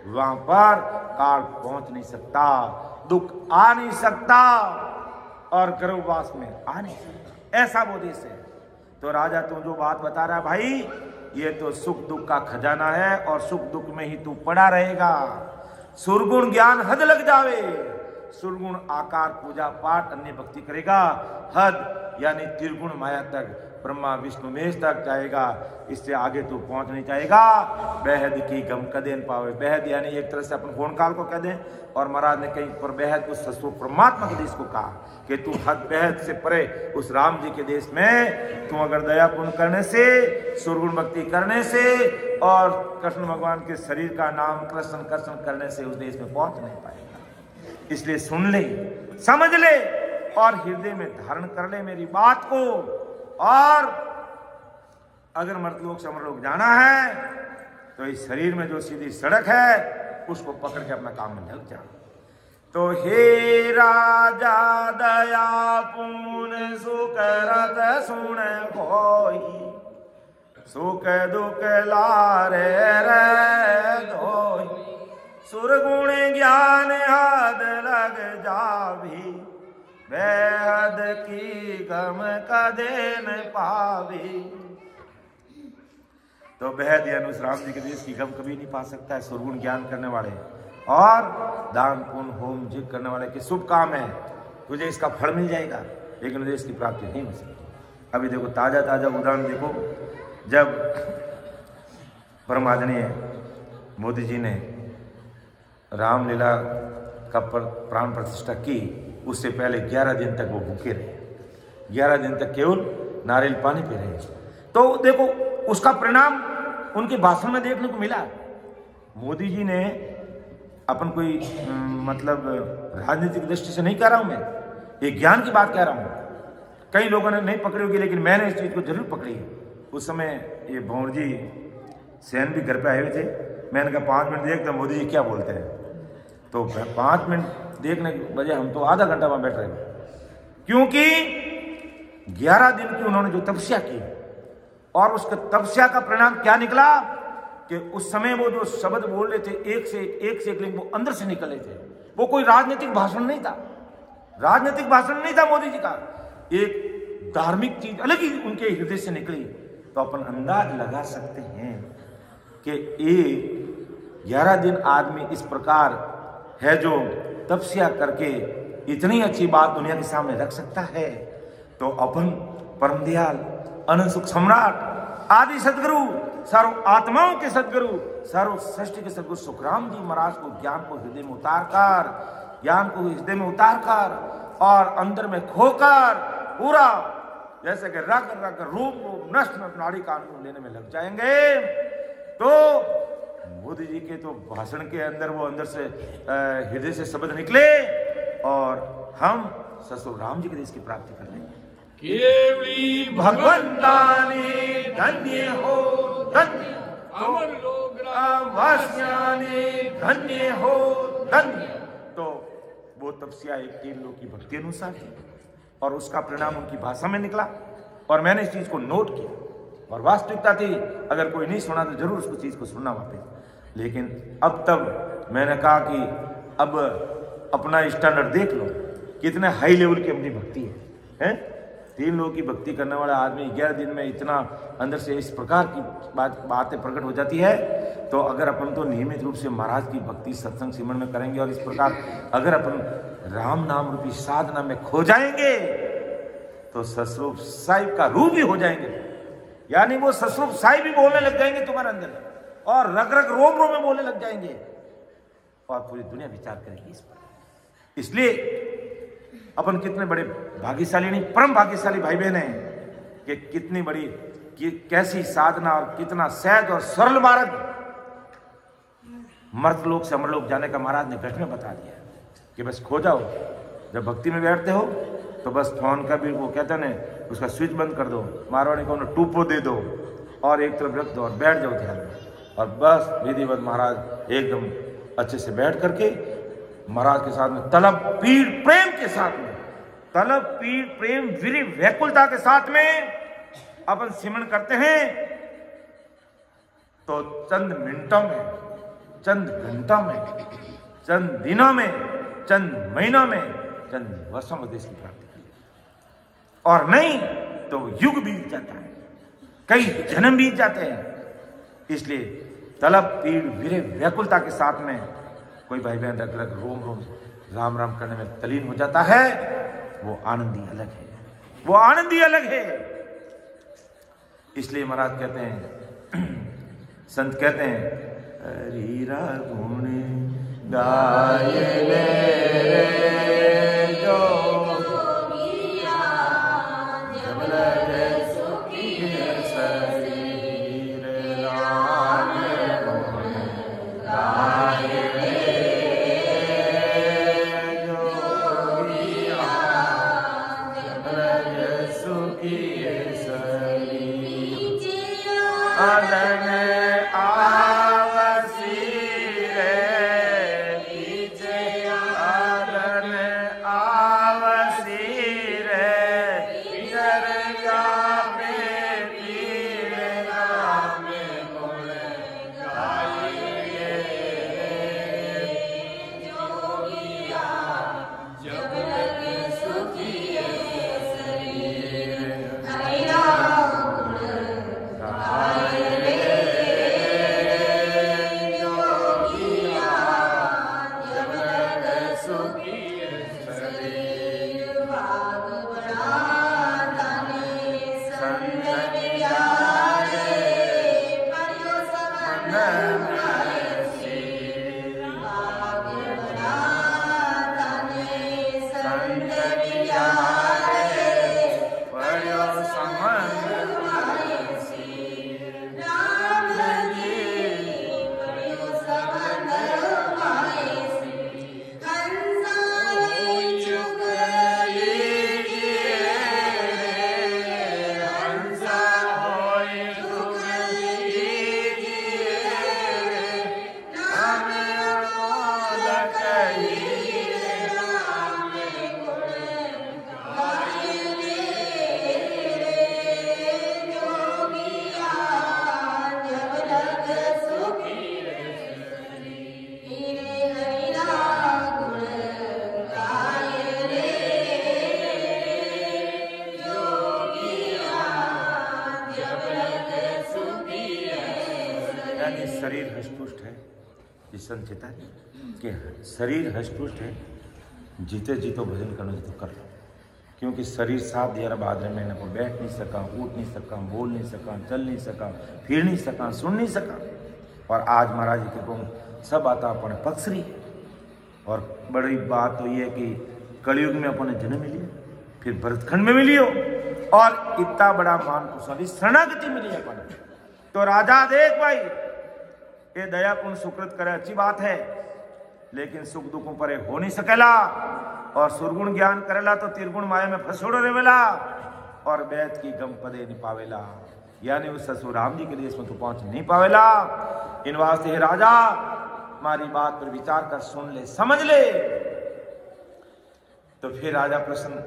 वहां पर काल पहुंच नहीं सकता, दुख आ नहीं सकता और गर्भवास में आ नहीं सकता, ऐसा वो देश है। तो राजा तू जो बात बता रहा है भाई, ये तो सुख दुख का खजाना है और सुख दुख में ही तू पड़ा रहेगा। सुरगुण ज्ञान हद लग जावे, सुरगुण आकार पूजा पाठ अन्य भक्ति करेगा, हद यानी त्रिगुण माया तक, ब्रह्मा विष्णु महेश तक जाएगा, इससे आगे तू पहुंच नहीं जाएगा। बेहद की गम कदेन पावे, बेहद यानी एक तरह से अपन गुण काल को कह दें। और महाराज ने कहीं पर बेहद उस सस्वरूप परमात्मा के देश को कहा कि तू हद बेहद से परे उस राम जी के देश में तू अगर दया पुण्य करने से, सुरगुण भक्ति करने से और कृष्ण भगवान के शरीर का नाम कृष्ण कृष्ण करने से उस देश में पहुंच नहीं पाएगा। इसलिए सुन ले, समझ ले और हृदय में धारण कर ले मेरी बात को। और अगर मर्तलोक से अमरलोक जाना है तो इस शरीर में जो सीधी सड़क है उसको पकड़ के अपना काम में लग जा। तो हे राजा दया पूर्ण सुकरत सुन कोई, सुख दुख लारे रे धोई, सुरगुण ज्ञान हद लग जावी, बेहद की गम कदे न पावी। तो बेहद यानी उस राम जी के देश की गम कभी नहीं पा सकता है। सुरगुण ज्ञान करने वाले और दान पुण्य होम यज्ञ करने वाले के शुभ काम है, तुझे इसका फल मिल जाएगा, लेकिन मुझे इसकी प्राप्ति नहीं हो सकती। अभी देखो ताजा ताजा उदाहरण देखो, जब परम आदरणीय मोदी जी ने रामलीला का प्राण प्रतिष्ठा की, उससे पहले 11 दिन तक वो भूखे रहे, 11 दिन तक केवल नारियल पानी पी रहे। तो देखो उसका परिणाम उनके भाषण में देखने को मिला। मोदी जी ने अपन कोई मतलब राजनीतिक दृष्टि से नहीं कह रहा हूं मैं, एक ज्ञान की बात कह रहा हूं। कई लोगों ने नहीं पकड़ी होगी, लेकिन मैंने इस चीज को जरूर पकड़ी है। उस समय ये भंवर जी सेन भी घर पे आए हुए थे। मैंने कहा 5 मिनट देखता मोदी जी क्या बोलते हैं। तो 5 मिनट देखने के बजाय हम तो आधा घंटा वहां बैठ रहे थे, क्योंकि 11 दिन की उन्होंने जो तपस्या की और उसके तपस्या का परिणाम क्या निकला कि उस समय वो जो शब्द बोल रहे थे एक से एक लिंग वो अंदर से निकले थे। वो कोई राजनीतिक भाषण नहीं था, राजनीतिक भाषण नहीं था मोदी जी का, एक धार्मिक चीज अलग ही उनके हृदय से निकली। तो अपन अंदाज लगा सकते हैं कि ये 11 दिन आदमी इस प्रकार है जो तपस्या करके इतनी अच्छी बात दुनिया के सामने रख सकता है। तो अपन परम दयाल अनंत सुख सम्राट आदि सदगुरु, सर्व आत्माओं के सदगुरु, सर्व सृष्टि के सदगुरु सुखराम जी महाराज को ज्ञान को हृदय में उतार कर और अंदर में खोकर पूरा जैसे कि रग रग रूप नष्ट नाड़ी का अनुभव लेने में लग जाएंगे। तो मोदी जी के तो भाषण के अंदर वो अंदर से हृदय से शब्द निकले और हम ससुर राम जी के देश की प्राप्ति कर लेंगे। केवली भगवंतानी धन्य हो धन्य, अमर लोग वास्यानी धन्य हो धन्य। तो वो तपस्या एक 3 लोग की भक्ति अनुसार थी और उसका परिणाम उनकी भाषा में निकला और मैंने इस चीज को नोट किया और वास्तविकता थी। अगर कोई नहीं सुना तो जरूर उसको चीज को सुनना वापस। लेकिन अब तब मैंने कहा कि अब अपना स्टैंडर्ड देख लो, कितने हाई लेवल की अपनी भक्ति है। 3 लोगों की भक्ति करने वाला आदमी 11 दिन में इतना अंदर से इस प्रकार की बातें प्रकट हो जाती है। तो अगर अपन तो नियमित रूप से महाराज की भक्ति सत्संग सिमरन में करेंगे और इस प्रकार अगर अपन राम नाम रूपी साधना में खो जाएंगे तो ससरूप साहिब का रूप ही हो जाएंगे, यानी वो ससरूप साहिब भी बोलने लग जाएंगे तुम्हारे अंदर और रग रग रोम रोम में बोलने लग जाएंगे और पूरी दुनिया विचार करेगी इस पर। इसलिए अपन कितने बड़े भाग्यशाली, नहीं परम भाग्यशाली भाई बहन हैं कि कितनी बड़ी कैसी साधना और कितना सहज और सरल मार्ग मर्तलोक से अमरलोक जाने का महाराज ने घट में बता दिया कि बस खो जाओ। जब भक्ति में बैठते हो तो बस फोन का भी वो कहते ना उसका स्विच बंद कर दो, मारवाड़ी को टूपो दे दो और एक तरफ रख दो और बैठ जाओ ध्यान में और बस विधिवत महाराज एकदम अच्छे से बैठ करके महाराज के साथ में तलब पीड़ प्रेम के साथ में, तलब पीड़ प्रेम वीर व्याकुलता के साथ में अपन सिमरन करते हैं। तो चंद मिनटों में, चंद घंटों में, चंद दिनों में, चंद महीनों में, चंद वर्षों में देश की प्राप्ति कर लेते और नहीं तो युग बीत जाता है, कई जन्म बीत जाते हैं। इसलिए तलब पीड़ वीर व्याकुलता के साथ में कोई भाई बहन रग रग रोम रोम राम राम करने में तलीन हो जाता है, वो आनंद ही अलग है, वो आनंद ही अलग है। इसलिए महाराज कहते हैं, संत कहते हैं हरीरा गुण गाय ले जो जब लगे सुखी शरीर राम गुण गाय आवसी रे पीछे संचिता कि शरीर हष्टपुष्ट है, जीते जीतो भजन करना तो कर लो, क्योंकि शरीर 7 11 12 महीने को बैठ नहीं सका, उठ नहीं सका, बोल नहीं सका, चल नहीं सका, फिर नहीं सका, सुन नहीं सका। और आज महाराज जी के को सब आता अपने पक्षरी। और बड़ी बात तो ये कि कलयुग में अपने जन्म मिली, फिर भरतखंड में मिली हो, और इतना बड़ा मान कुशल शरणागति मिली अपने। तो राजा देख भाई, ये दया पुण्य सुकृत करे अच्छी बात है, लेकिन सुख दुखों पर हो नहीं सकेला। और सुरगुण ज्ञान करेला तो तिरगुण माया में फसोड़ रेवेला, और वैद की गम पदे नहीं पावेला, यानी उस ससुर राम जी के लिए इसमें तो पहुंच नहीं पावेला। इन वास्ते हे राजा, हमारी बात पर विचार कर सुन ले, समझ ले। तो फिर राजा प्रसन्न,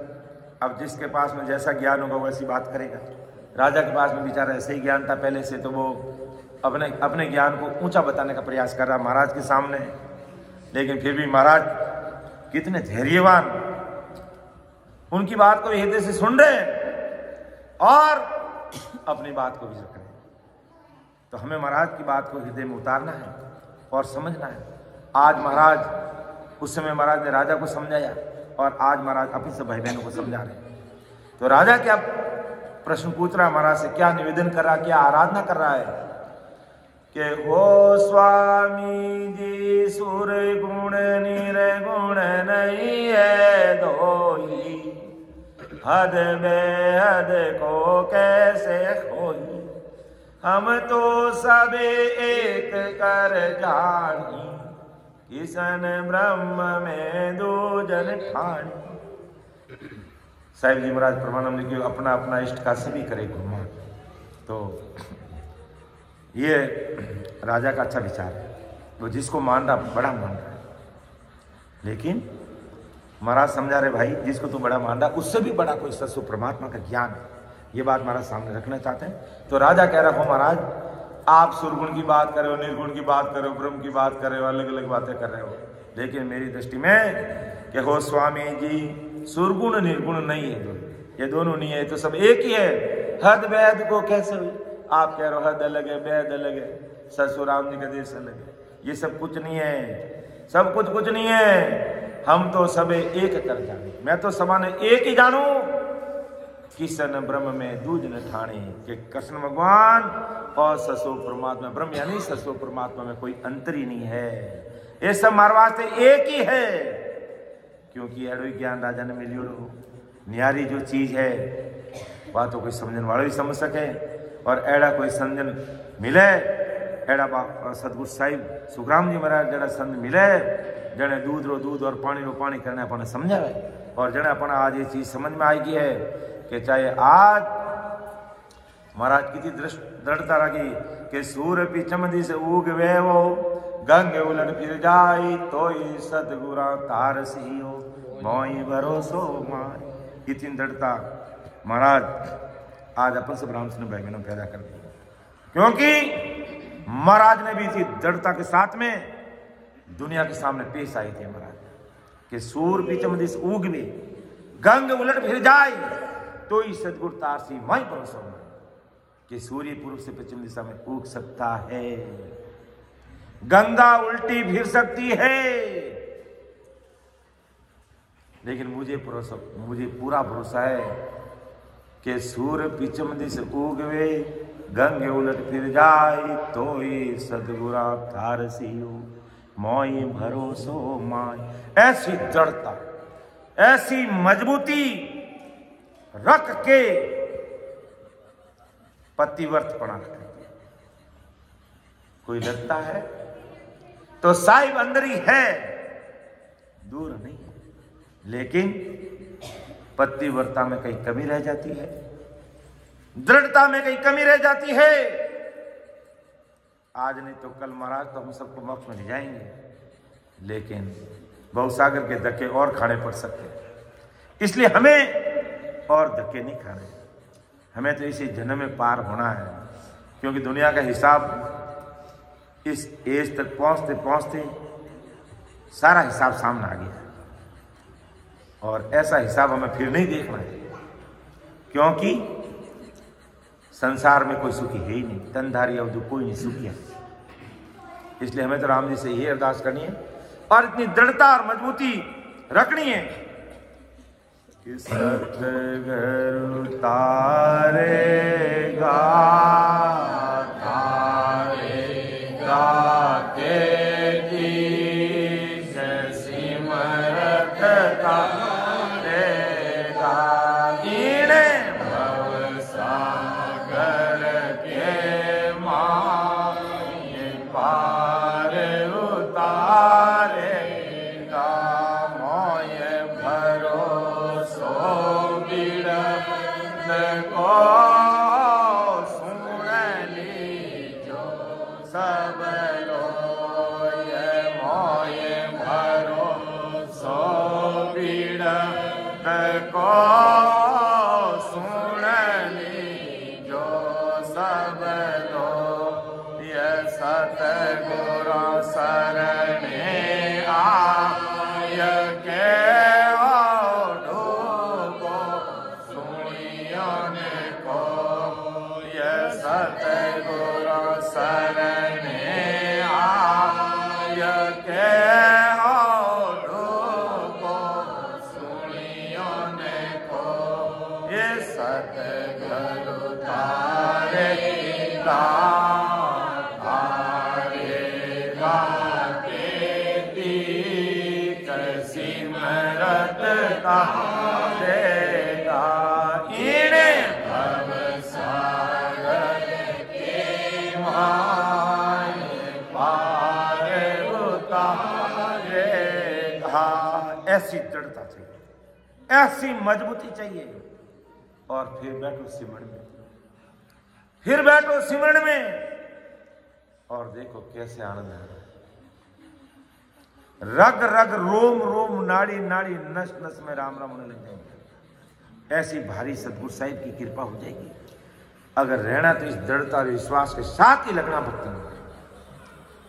अब जिसके पास में जैसा ज्ञान होगा वैसी बात करेगा। राजा के पास में विचार ऐसे ही ज्ञान था पहले से, तो वो अपने ज्ञान को ऊंचा बताने का प्रयास कर रहा महाराज के सामने। लेकिन फिर भी महाराज कितने धैर्यवान, उनकी बात को हृदय से सुन रहे और अपनी बात को भी रख रहे। तो हमें महाराज की बात को हृदय में उतारना है और समझना है। आज महाराज, उस समय महाराज ने राजा को समझाया, और आज महाराज अपने सब भाई बहनों को समझा रहे। तो राजा क्या प्रश्न पूछ रहा है महाराज से, क्या निवेदन कर रहा है, क्या आराधना कर रहा है कि हो स्वामी जी सुर गुण निर्गुण नहीं है दोई, हद बेहद को कैसे होई, हम तो सबे एक कर जानी, किसन ब्रह्म में दो जन ठानी। साहिब जी महाराज परमानंद लिखे अपना अपना इष्ट का सभी करे गुमान। तो ये राजा का अच्छा विचार है, वो जिसको मान रहा बड़ा मान रहा है। लेकिन महाराज समझा रहे भाई, जिसको तू बड़ा मान रहा उससे भी बड़ा कोई सत्य परमात्मा का ज्ञान है, ये बात महाराज सामने रखना चाहते हैं। तो राजा कह रहा हो महाराज, आप सुरगुण की बात कर रहे हो, निर्गुण की बात कर रहे हो, ब्रह्म की बात कर रहे हो, अलग अलग बातें कर रहे हो, लेकिन मेरी दृष्टि में कि हो स्वामी जी सुरगुण निर्गुण नहीं है, ये दोनों नहीं है, तो सब एक ही है। हद वैद को कैसे हुई, आप कह रहे हो हद अलग है, वैद अलग है, ससुर राम जी का देश अलग है, ये सब कुछ नहीं है, सब कुछ नहीं है। हम तो सब एक कर जाने, मैं तो समान एक ही जानू, किसन ब्रह्म में दूज न ठाणे, कि कृष्ण भगवान और ससुर परमात्मा ब्रह्म, यानी ससुर परमात्मा में कोई अंतर ही नहीं है, ये सब हमारे वास्ते एक ही है। क्योंकि एडो ज्ञान राजा ने मिलियो न्यारी जो चीज है वह तो कोई समझने वाला भी समझ सके, और एड़ा कोई समझन मिले, एड़ा सतगुरु साहिब सुखराम जी महाराज जड़ा संत मिले, जने दूध रो दूध और पानी रो पानी करने अपने समझावे, और जने अपना आज ये चीज समझ में आएगी है कि चाहे आज महाराज कितनी दृढ़ता रखी कि सूर्य पिछम दिस उग वे वो, गंगे उलट फिर जाई तो सतगुरा तार सियो, मोई भरोसो माई। इतनी दृढ़ता महाराज आज अपन से ब्राह्मण ने बहनों पैदा कर दी, क्योंकि महाराज ने भी इसी दृढ़ता के साथ में दुनिया के सामने पेश आए थे महाराज कि सूर्य पिछम दिस उग वे, गंग उलट फिर जाए तो ही सदगुरु तार सी माई भरोसो माई, कि सूर्य पूर्व से पश्चिम दिशा में उग सकता है, गंगा उल्टी फिर सकती है, लेकिन मुझे पूरा भरोसा है कि सूर्य पिछम दिश उगवे, गंगे उलट फिर जाए तो ही सदगुरा थार सियो, मोई भरोसो माई। ऐसी दृढ़ता, ऐसी मजबूती रख के पतिव्रतपणा रखेंगे। कोई लगता है तो साहिब अंदर ही है, दूर नहीं है, लेकिन पतिव्रता में कहीं कमी रह जाती है, दृढ़ता में कहीं कमी रह जाती है। आज नहीं तो कल महाराज तो हम सबको मोक्ष में ले जाएंगे, लेकिन भवसागर के धक्के और खाने पड़ सकते हैं, इसलिए हमें और धक्के नहीं खाने, हमें तो इसी जन्म में पार होना है। क्योंकि दुनिया का हिसाब इस एज तक पहुंचते पहुंचते सारा हिसाब सामने आ गया, और ऐसा हिसाब हमें फिर नहीं देखना है, क्योंकि संसार में कोई सुखी है ही नहीं, तनधारी अवधि कोई नहीं सुखी है। इसलिए हमें तो राम जी से यही अरदास करनी है और इतनी दृढ़ता और मजबूती रखनी है कि सतगुरु तारेगा के दीश सिमरत तारेगा ईने भव सागर के माये पार उतारेगा मोये भरोसो बिरद को सुन लीजो सब लोए मोये भरोसो बिरद को सुन लीजो सब लोए सतगुरु शरणे आय के डूबो सुनियों को ये सतगुरु शरणे आय के डूबो सुनियों को ये सतगुरु तारेगा सिमरत तारेगा ईने भव सागर के माये पार उतारेगा। ऐसी दृढ़ता चाहिए, ऐसी मजबूती चाहिए। और फिर बैठो सिमरन में, फिर बैठो सिमरन में और देखो कैसे आनंद है। रग रग रोम रोम नाड़ी नाड़ी नस नस में राम राम होने लग जाएंगे। ऐसी भारी सतगुरु साहिब की कृपा हो जाएगी। अगर रहना तो इस दृढ़ता और विश्वास के साथ ही लगना भक्ति में।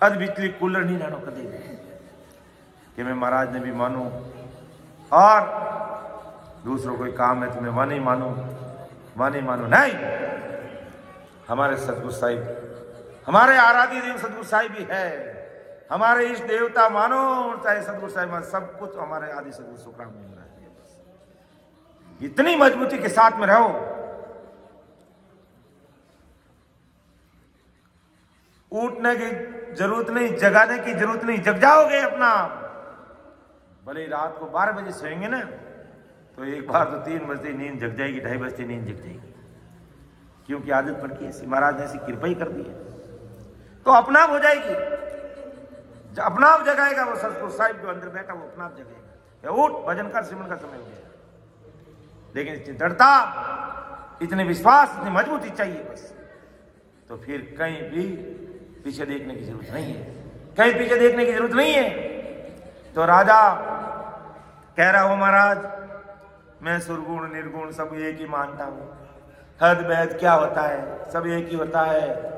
अद बिचली कूलर नहीं रहना कदे कि मैं महाराज ने भी मानू और दूसरों कोई काम है तो मैं वह नहीं मानू नहीं। हमारे सतगुरु साहिब, हमारे आराध्य देव सतगुरु साहिब भी है, हमारे इष्ट देवता मानो चाहे सतगुरु साहिब, सब कुछ हमारे आदि सतगुरु सुखराम मिल रहा है। इतनी मजबूती के साथ में रहो। उठने की जरूरत नहीं, जगाने की जरूरत नहीं, जग जाओगे अपना। भले रात को 12 बजे सोएंगे ना तो एक बार तो 3 बजते नींद जग जाएगी, 2:30 बजते नींद जग जाएगी, क्योंकि आदत पड़ के ऐसी महाराज ने ऐसी कृपा ही कर दी है। तो अपना आप हो जाएगी। अपना आप जगाएगा वो सतगुरु साहिब जो अंदर बैठा, वो अपना आप जगाएगा। उठ भजन कर, सिमरन का समय हो गया। लेकिन इतनी दृढ़ता, इतने विश्वास, इतनी मजबूती चाहिए बस। तो फिर कहीं भी पीछे देखने की जरूरत नहीं है, कहीं पीछे देखने की जरूरत नहीं है। तो राजा कह रहा हो महाराज मैं सुरगुण निर्गुण सब एक ही मानता हूं, हद बैद क्या होता है, सब एक ही होता है।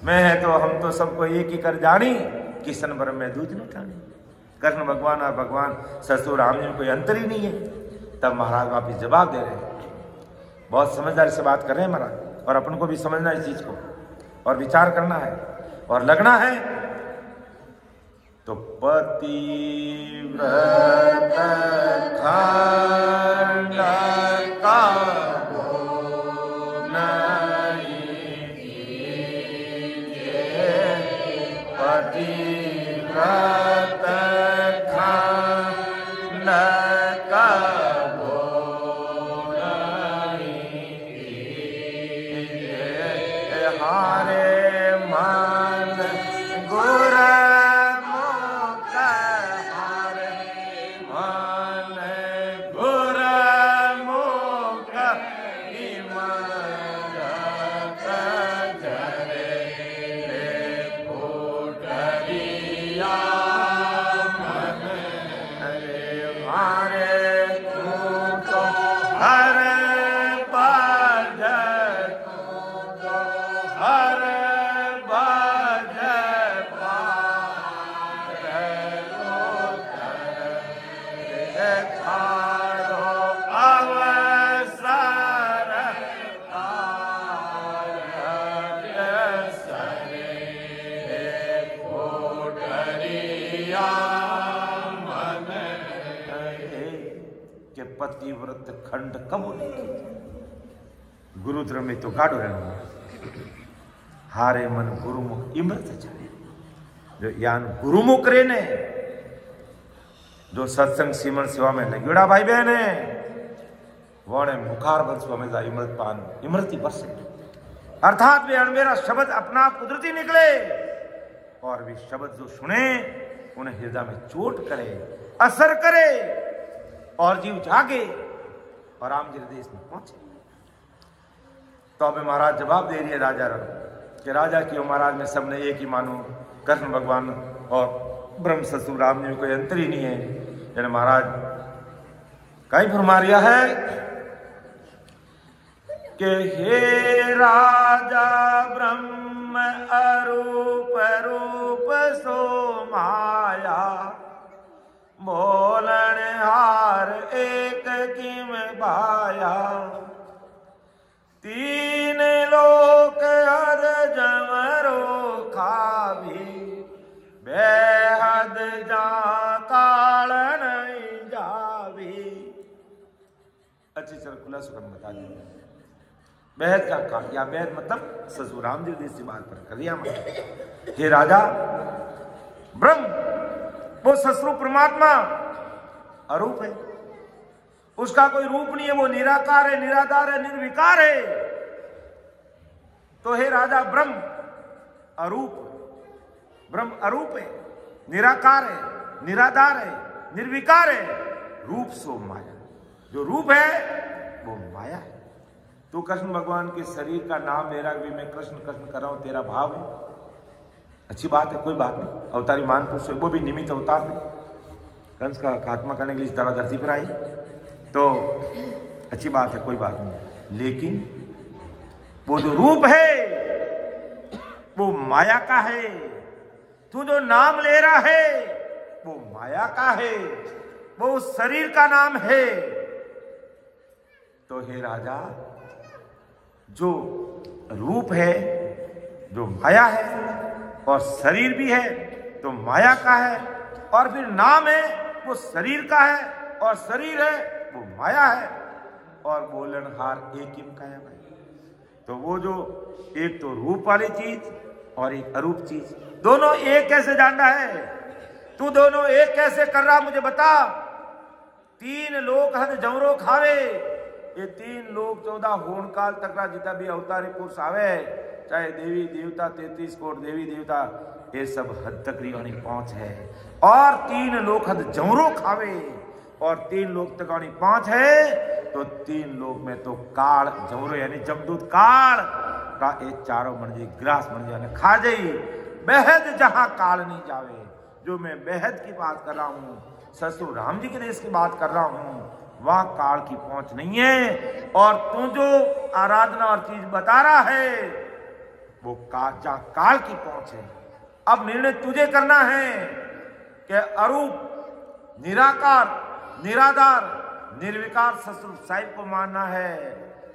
मैं है तो हम तो सबको एक ही कर जानी, किशन ब्रह्म में दूध न ठानी। कृष्ण भगवान और भगवान ससुर राम जी में कोई अंतर ही नहीं है। तब महाराज वापिस जवाब दे रहे हैं। बहुत समझदारी से बात कर रहे हैं महाराज, और अपन को भी समझना इस चीज को और विचार करना है और लगना है। तो पतिव्रत खंड का पतिव्रत खंड का हारे मन गुर मुख हारे मन गुर मुख कि पतिव्रत खंड कब नहीं गुरुद्र में तो गाढ़ो रहना हारे मन गुरुमुख इमृत चले जो यान गुरुमुख रे ने जो सत्संग सिमर सेवा में लगेड़ा भाई बहन है वोने मुखार बंसवा में जा इमृत पान इमृति बरसे अर्थात वे अणमेरा शब्द अपना कुदरती निकले और वे शब्द जो सुने उन्हें हृदय में चोट करे असर करे और जीव जागे और राम जी देश में पहुंचे। तो अभी महाराज जवाब दे रही है राजा कि राजा क्यों महाराज में सबने एक ही मानो कृष्ण भगवान और ब्रह्म ससुर राम जी में कोई अंतर ही नहीं है। यानी महाराज कहीं फरमा रिया है कि हे राजा ब्रह्म अरूप रूप सो माया बोलन हार एक किम भाया तीन लोक हद जमरो खावी बेहद जा काल नहीं जावी। अच्छी तरह खुला सुखन बता दीजिए बेहद का काल या बेहद मतलब ससुर राम जी देश बात पर करिया हे राजा ब्रह्म वो ससुर परमात्मा अरूप है उसका कोई रूप नहीं है वो निराकार है निराधार है निर्विकार है। तो हे राजा ब्रह्म अरूप है निराकार है निराधार है निर्विकार है रूप सो माया जो रूप है वो माया है। तू कृष्ण भगवान के शरीर का नाम मेरा भी मैं कृष्ण कृष्ण कर रहा हूं तेरा भाव है अच्छी बात है कोई बात नहीं अवतारी मान पुरुष वो भी निमित्त अवतार है कंस का खात्मा करने के लिए इस तरह धरती पर आई तो अच्छी बात है कोई बात नहीं लेकिन वो जो रूप है वो माया का है तू जो नाम ले रहा है वो माया का है वो उस शरीर का नाम है। तो हे राजा जो रूप है जो माया है और शरीर भी है तो माया का है और फिर नाम है वो शरीर का है और शरीर है वो माया है और बोलनहार एक ही का है भाई। तो वो जो एक तो रूप वाली चीज और एक अरूप चीज दोनों एक कैसे जानना है तू दोनों एक कैसे कर रहा मुझे बता। तीन लोक हद जमरो खावे ये तीन लोग 14 होन काल तक जितना भी अवतारी पुरुष आवे चाहे देवी देवता 33 कोट देवी देवता ये सब हद तक नहीं पहुंच है और तीन लोग हद जमरो खावे और 3 लोग तक पहुंच है तो 3 लोग में तो काल जमरो यानी जमदूत काल का ये चारों मंजी ग्रास मंजी खा जाई बेहद जहां काल नहीं जावे। जो मैं बेहद की बात कर रहा हूं ससुर राम जी के देश की बात कर रहा हूं वहां काल की पहुंच नहीं है और तू जो आराधना और चीज बता रहा है वो जहां काल की पहुंच है। अब निर्णय तुझे करना है कि अरूप निराकार निराधार निर्विकार ससुर साहिब को मानना है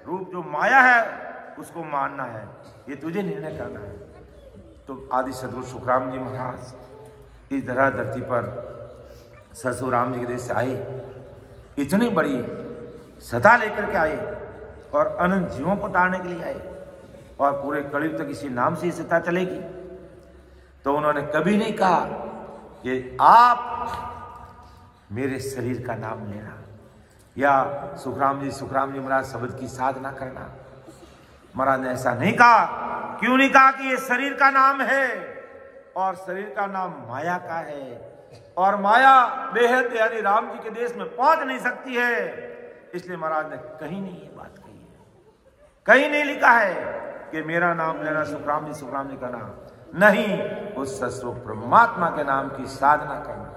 रूप जो माया है उसको मानना है ये तुझे निर्णय करना है। तो आदि सदगुरु सुखराम जी महाराज इस धरती पर ससुर राम जी के देश से आए इतनी बड़ी सता लेकर के आए और अनंत जीवों को तारने के लिए आए और पूरे कलयुग तक इसी नाम से सता चलेगी। तो उन्होंने कभी नहीं कहा कि आप मेरे शरीर का नाम लेना या सुखराम जी महाराज शब्द की साधना करना। महाराज ने ऐसा नहीं कहा। क्यों नहीं कहा कि ये शरीर का नाम है और शरीर का नाम माया का है और माया बेहद यानी राम जी के देश में पहुंच नहीं सकती है। इसलिए महाराज ने कहीं नहीं ये बात कही है कहीं नहीं लिखा है कि मेरा नाम लेना सुखराम जी का नाम नहीं उस सस्वरूप परमात्मा के नाम की साधना करना।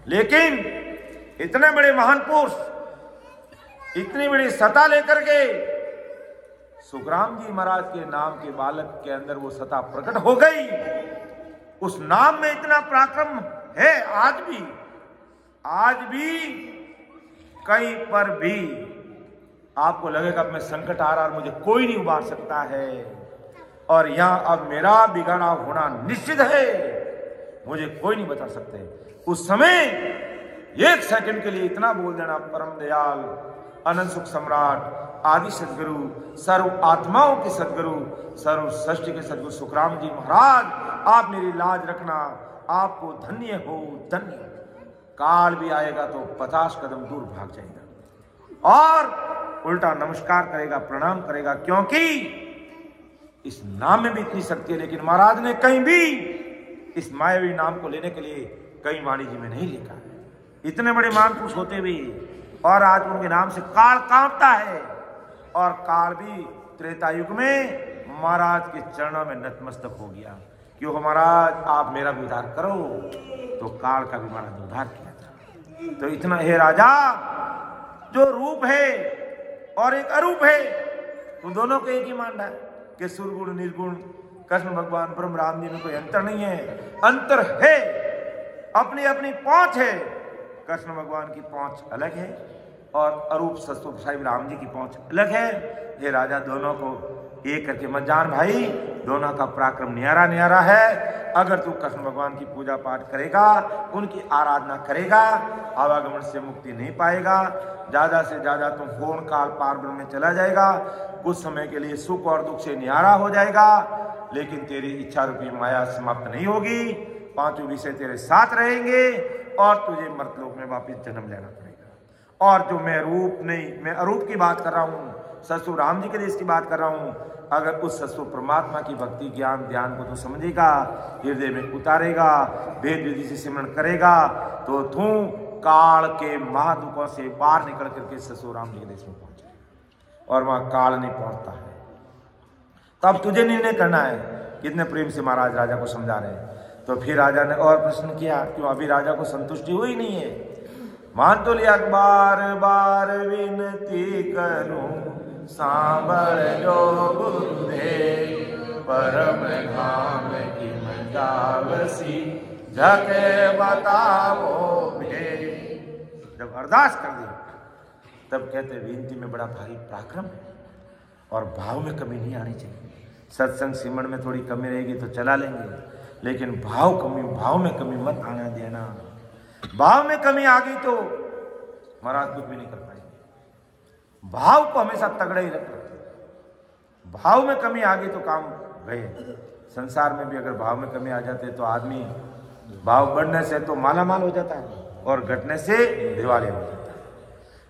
लेकिन इतने बड़े महान पुरुष इतनी बड़ी सत्ता लेकर के सुखराम जी महाराज के नाम के बालक के अंदर वो सत्ता प्रकट हो गई। उस नाम में इतना पराक्रम है आज भी कहीं पर भी आपको लगेगा अब मैं संकट आ रहा और मुझे कोई नहीं उबार सकता है और यहां अब मेरा बिगड़ा होना निश्चित है मुझे कोई नहीं बता सकते। उस समय एक सेकंड के लिए इतना बोल देना, परम दयाल अनंत सुख सम्राट आदि सदगुरु, सर्व आत्माओं के सदगुरु, सर्व सृष्टि के सदगुरु सुखराम जी महाराज, आप मेरी लाज रखना, आपको धन्य हो धन्य। काल भी आएगा तो 50 कदम दूर भाग जाएगा और उल्टा नमस्कार करेगा, प्रणाम करेगा, क्योंकि इस नाम में भी इतनी शक्ति है। लेकिन महाराज ने कहीं भी इस मायावी नाम को लेने के लिए कहीं वाणी जी में नहीं लिखा। इतने बड़े महापुरुष होते भी और आज उनके नाम से काल कांपता है, और काल भी त्रेता युग में महाराज के चरणों में नतमस्तक हो गया। क्यों महाराज, आप मेरा भी उद्धार करो, तो काल का भी महाराज उद्धार किया था। तो इतना हे राजा, जो रूप है और एक अरूप है, उन दोनों को एक ही मान रहा है कि सुरगुण निर्गुण कृष्ण भगवान ब्रह्म राम जी में कोई अंतर नहीं है। अंतर है, अपनी अपनी पहुंच है। कृष्ण भगवान की पहुंच अलग है और अरूप सस्तूप साहिब राम जी की पहुंच अलग है। ये राजा दोनों को एक करके मत जान भाई, दोनों का पराक्रम न्यारा न्यारा है। अगर तू कृष्ण भगवान की पूजा पाठ करेगा, उनकी आराधना करेगा, आवागमन से मुक्ति नहीं पाएगा। ज्यादा से ज्यादा तुम पूर्ण काल पार ब्रह्म में चला जाएगा, कुछ समय के लिए सुख और दुख से न्यारा हो जाएगा, लेकिन तेरी इच्छा रूपी माया समाप्त नहीं होगी। पांचों विषय तेरे साथ रहेंगे और तुझे मर्तलोक में वापिस जन्म लेना पड़ेगा। और जो मैं रूप नहीं, मैं अरूप की बात कर रहा हूँ, ससुर राम जी के देश की बात कर रहा हूँ। अगर उस ससुर परमात्मा की भक्ति ज्ञान ध्यान को तू समझेगा, हृदय में उतारेगा, वेद विधि से सिमरण करेगा, तो तू काल के महादुखों से बाहर निकल करके ससुर राम जी के देश में पहुंचे। और वहां काल नहीं पहुंचता है। तब तुझे निर्णय करना है। कितने प्रेम से महाराज राजा को समझा रहे हैं। तो फिर राजा ने और प्रश्न किया, क्यों अभी राजा को संतुष्टि हुई नहीं है। मान तो लिया, बार बार विनती करूं, सांबर जो गुरुदेव, परम धाम की मजावसी, झके बताओ भे। जब अरदास कर दी तब कहते विनती में बड़ा भारी पराक्रम है और भाव में कमी नहीं आनी चाहिए। सत्संग सिमरण में थोड़ी कमी रहेगी तो चला लेंगे, लेकिन भाव में कमी मत आना देना। भाव में कमी आ गई तो महाराज कुछ भी नहीं कर पाएंगे। भाव को हमेशा तगड़ा ही रखना। भाव में कमी आ गई तो काम गए। संसार में भी अगर भाव में कमी आ जाते तो आदमी भाव बढ़ने से तो माला माल हो जाता है और घटने से दिवालिया हो जाता है।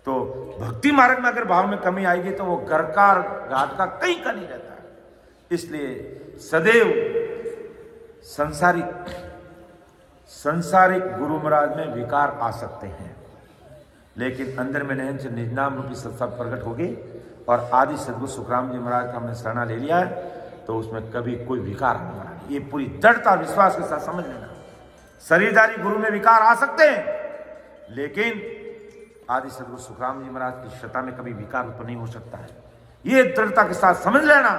तो भक्ति मार्ग में अगर भाव में कमी आएगी तो वो घर का घाट का कहीं का नहीं रहता है। इसलिए सदैव संसारिक गुरु महाराज में विकार आ सकते हैं, लेकिन अंदर में नयन से निज नाम रूपी सत्ता प्रकट होगी और आदि सदगुरु सुखराम जी महाराज का हमने शरणा ले लिया है, तो उसमें कभी कोई विकार नहीं बना। ये पूरी दृढ़ता विश्वास के साथ समझ लेना। शरीरधारी गुरु में विकार आ सकते हैं, लेकिन आदि सदगुरु सुखराम जी महाराज की शता में कभी विकार उत्पन्न नहीं हो सकता है। ये दृढ़ता के साथ समझ लेना।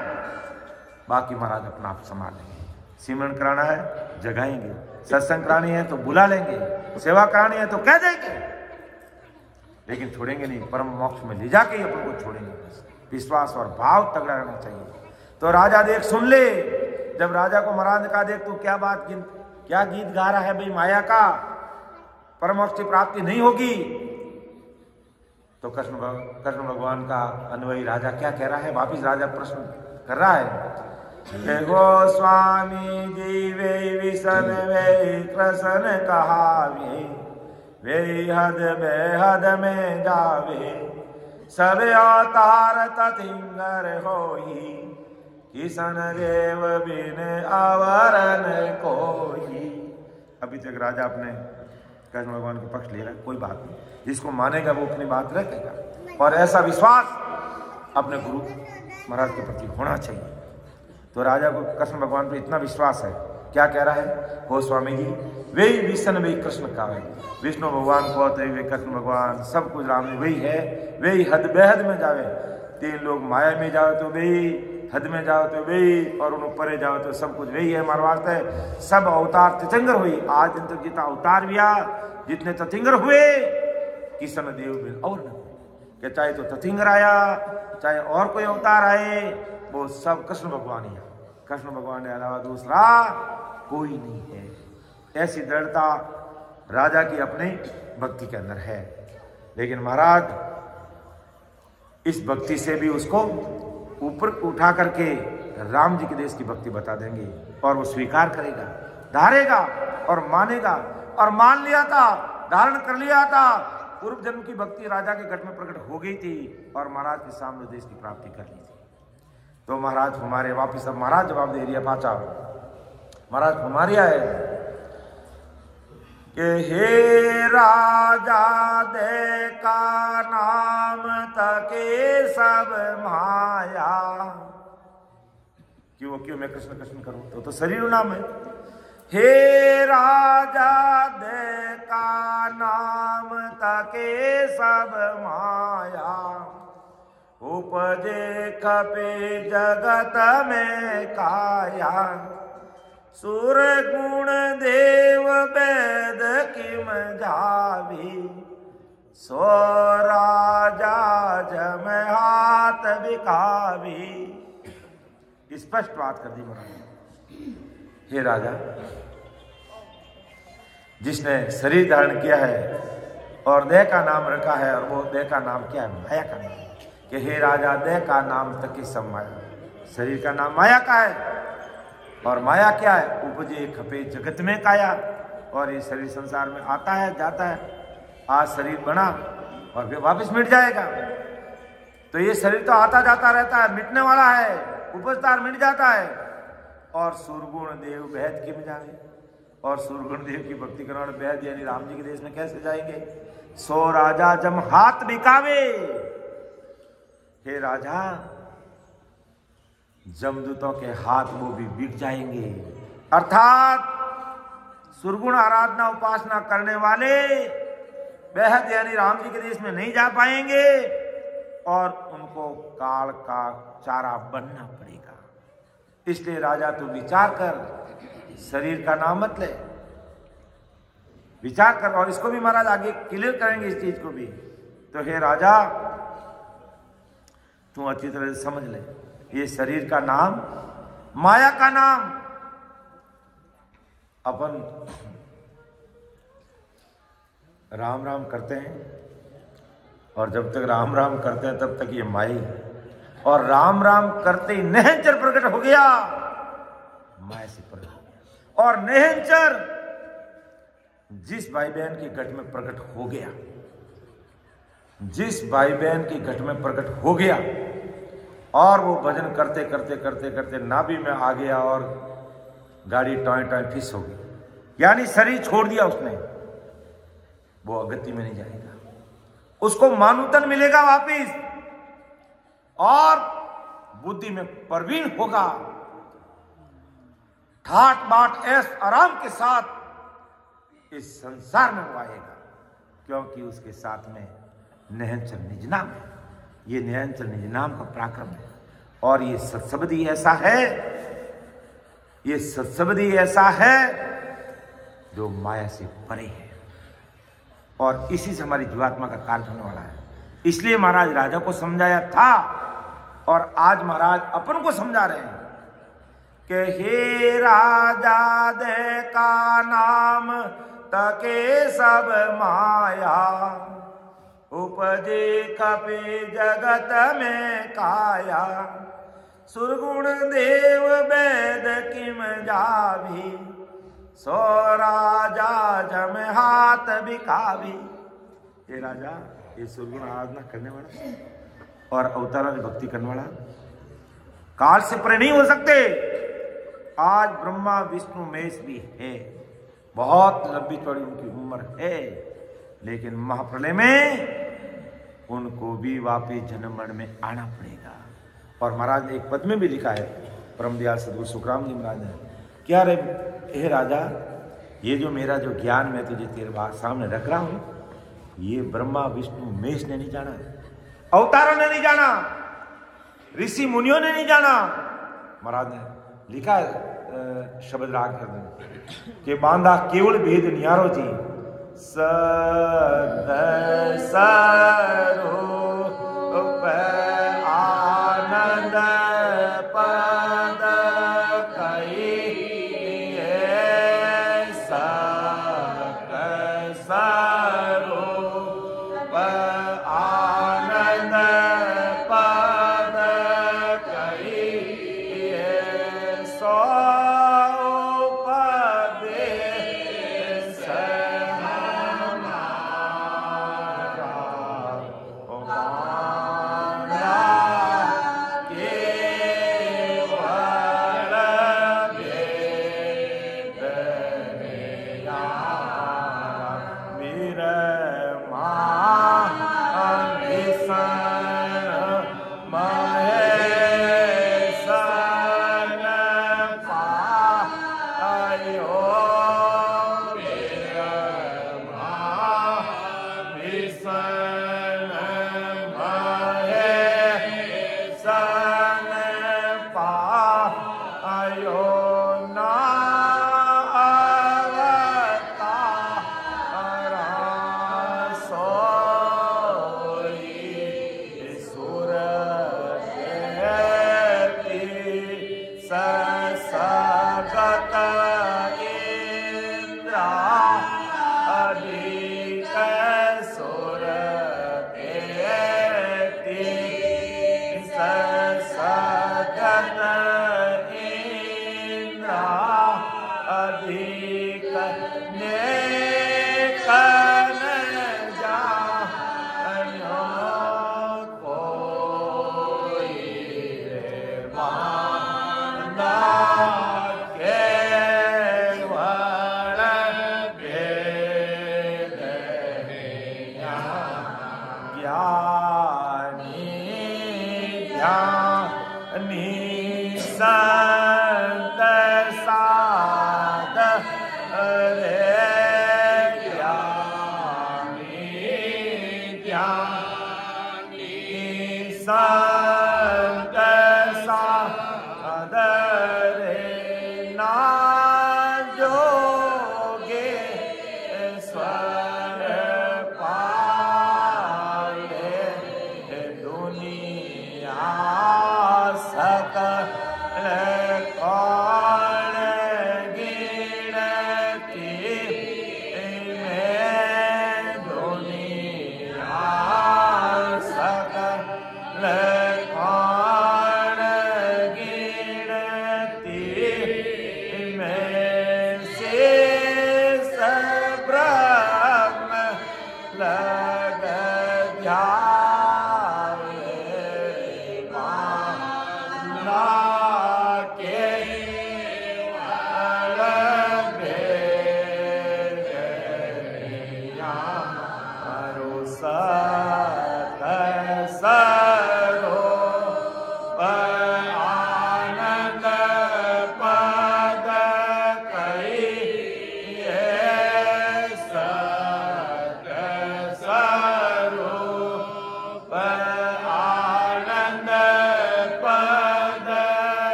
बाकी महाराज अपना आप संभाल लेंगे। सिमरण कराना है जगाएंगे, सत्संग करानी है तो बुला लेंगे, सेवा करानी है तो कह देंगे, लेकिन छोड़ेंगे नहीं। परम मोक्ष में ले जाके अपन को छोड़ेंगे। विश्वास और भाव तगड़ा रहना चाहिए। तो राजा देख सुन ले। जब राजा को महाराज ने कहा, देख तू क्या गीत गा रहा है भाई, माया का परम मोक्ष की प्राप्ति नहीं होगी। तो कृष्ण भगवान का अन्वयी राजा क्या कह रहा है, वापिस राजा प्रश्न कर रहा है। गोस्वामी जी वे विसन वे कृष्ण कहावे, वे हद बेहद में जावे, सब अवतार ततिंगर होई, किसन देव बिन आवरण कोई। अभी तक राजा अपने कृष्ण भगवान के पक्ष ले रहा है, कोई बात नहीं। जिसको मानेगा वो अपनी बात रखेगा, और ऐसा विश्वास अपने गुरु महाराज के प्रति होना चाहिए। तो राजा को कृष्ण भगवान पर इतना विश्वास है, क्या कह रहा है, हो स्वामी जी वे विष्णु वे कृष्ण का है। विष्णु भगवान को होते वे कृष्ण भगवान, सब कुछ राम जी वही है। वे हद बेहद में जावे। तीन लोग माया में जाओ तो वही, हद में जाओ तो वही, और उन ऊपर जाओ तो सब कुछ वही है। हमारे वास्ते सब अवतार तिचंगर हुई। आज दिन तक जितना अवतार भी जितने ततिंगर हुए, किसन देव बिन और न कि चाहे तो ततिंगर आया, चाहे और कोई अवतार आए, वो सब कृष्ण भगवान ही है। कृष्ण भगवान के अलावा दूसरा कोई नहीं है। ऐसी दृढ़ता राजा की अपनी भक्ति के अंदर है। लेकिन महाराज इस भक्ति से भी उसको ऊपर उठा करके राम जी के देश की भक्ति बता देंगे और वो स्वीकार करेगा, धारेगा और मानेगा। और मान लिया था, धारण कर लिया था, पूर्व जन्म की भक्ति राजा के घट में प्रकट हो गई थी और महाराज के सामने देश की प्राप्ति कर ली थी। तो महाराज हमारे वापिस अब महाराज जवाब दे दिया पाचा। महाराज हमारे आए कि हे राजा दे का नाम तके सब माया। क्यों मैं कृष्ण कृष्ण करूं तो शरीर नाम है। हे राजा दे का नाम तके सब माया। उपजे खपे जगत में काया। सुर गुण देव वेद किम जावी। सो राजा जम हाथ बिकावी। स्पष्ट बात कर दी महाराज। हे राजा, जिसने शरीर धारण किया है और देह का नाम रखा है, और वो देह का नाम क्या है? माया का नाम। कि हे राजा देह का नाम तक सब माया। शरीर का नाम माया का है और माया क्या है? उपजे खपे जगत में काया। और ये शरीर संसार में आता है जाता है। आज शरीर बना और फिर वापस मिट जाएगा। तो ये शरीर तो आता जाता रहता है, मिटने वाला है, उपजतार मिट जाता है। और सुरगुण देव भेद किम जाए। और सुरगुण देव की भक्ति करने वाले भेद यानी राम जी के देश में कैसे जाएंगे? सो राजा जम हाथ बिकावे। हे राजा, जमदूतों के हाथ वो भी बिक जाएंगे। अर्थात सुरगुण आराधना उपासना करने वाले बेहद यानी राम जी के देश में नहीं जा पाएंगे और उनको काल का चारा बनना पड़ेगा। इसलिए राजा तू विचार कर, शरीर का नाम मत ले, विचार कर। और इसको भी महाराज आगे क्लियर करेंगे इस चीज को भी। तो हे राजा, तू अच्छी तरह से समझ ले, ये शरीर का नाम माया का नाम। अपन राम राम करते हैं और जब तक राम राम करते हैं तब तक ये माया। और राम राम करते ही निहंचर प्रकट हो गया, माया से प्रकट हो गया। और निहंचर जिस भाई बहन के घट में प्रकट हो गया, जिस भाई बहन के घट में प्रकट हो गया और वो भजन करते करते करते करते नाभि में आ गया और गाड़ी टॉय टॉय फिस हो गई, यानी शरीर छोड़ दिया उसने, वो अगति में नहीं जाएगा। उसको मानुतन मिलेगा वापिस और बुद्धि में प्रवीण होगा। ठाट बाट ऐश आराम के साथ इस संसार में वो आएगा, क्योंकि उसके साथ में निहंचल निज नाम है। ये निहंचल निज नाम का पराक्रम है। और ये सत्सबदी ऐसा है, ये सत्सबदी ऐसा है जो माया से परे है और इसी से हमारी जीवात्मा का कार्य होने वाला है। इसलिए महाराज राजा को समझाया था और आज महाराज अपन को समझा रहे हैं कि हे राजा दे का नाम तके सब माया। उपजे कपि जगत में काया। सुरगुण देव वेद किम जावी। सो राजा जम हाथ बिकावी। ये राजा, ये सुरगुण आराधना करने वाला और अवतारों की भक्ति करने वाला काल से परे नहीं हो सकते। आज ब्रह्मा विष्णु महेश भी है, बहुत लंबी चौड़ी उनकी उम्र है, लेकिन महाप्रलय में उनको भी वापिस जन्म मरण में आना पड़ेगा। और महाराज ने एक पद में भी लिखा है, परम दयाल सदगुरु सुखराम जी महाराज ने, क्या रे हे राजा, ये जो मेरा जो ज्ञान मैं तुझे तेरे सामने रख रहा हूं, ये ब्रह्मा विष्णु महेश ने नहीं जाना, अवतारों ने नहीं जाना, ऋषि मुनियों ने नहीं जाना। महाराज ने लिखा है शब्द राग के बांधा केवल भेद निहारो जी। सद स्वरूप आनंद पद कई सकल रूप आनंद पद कहिए सो उपदेश हमारा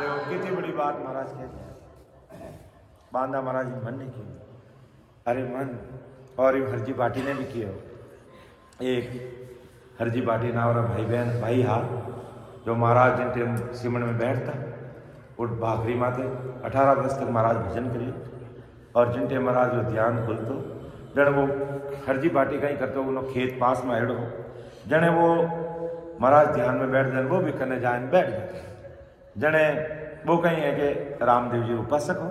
हमारा केवल वेद निराला मेरे बांधा महाराज जी मन ने की, अरे मन और ये हरजी बाटी ने भी किया। एक हरजी बाटी नावरा भाई बहन भाई हाथ जो महाराज जिन टाइम सिमण में बैठता उठ भाखरी माते 18 वर्ष तक महाराज भजन करिए और जिन टाइम महाराज जो ध्यान खुलतो जने वो हरजी बाटी कहीं करते हो उन्होंने खेत पास में अड़ो जने वो महाराज ध्यान में बैठ जाए वो भी करने जाए बैठ जाते जने वो कहीं है कि रामदेव जी उपासक हो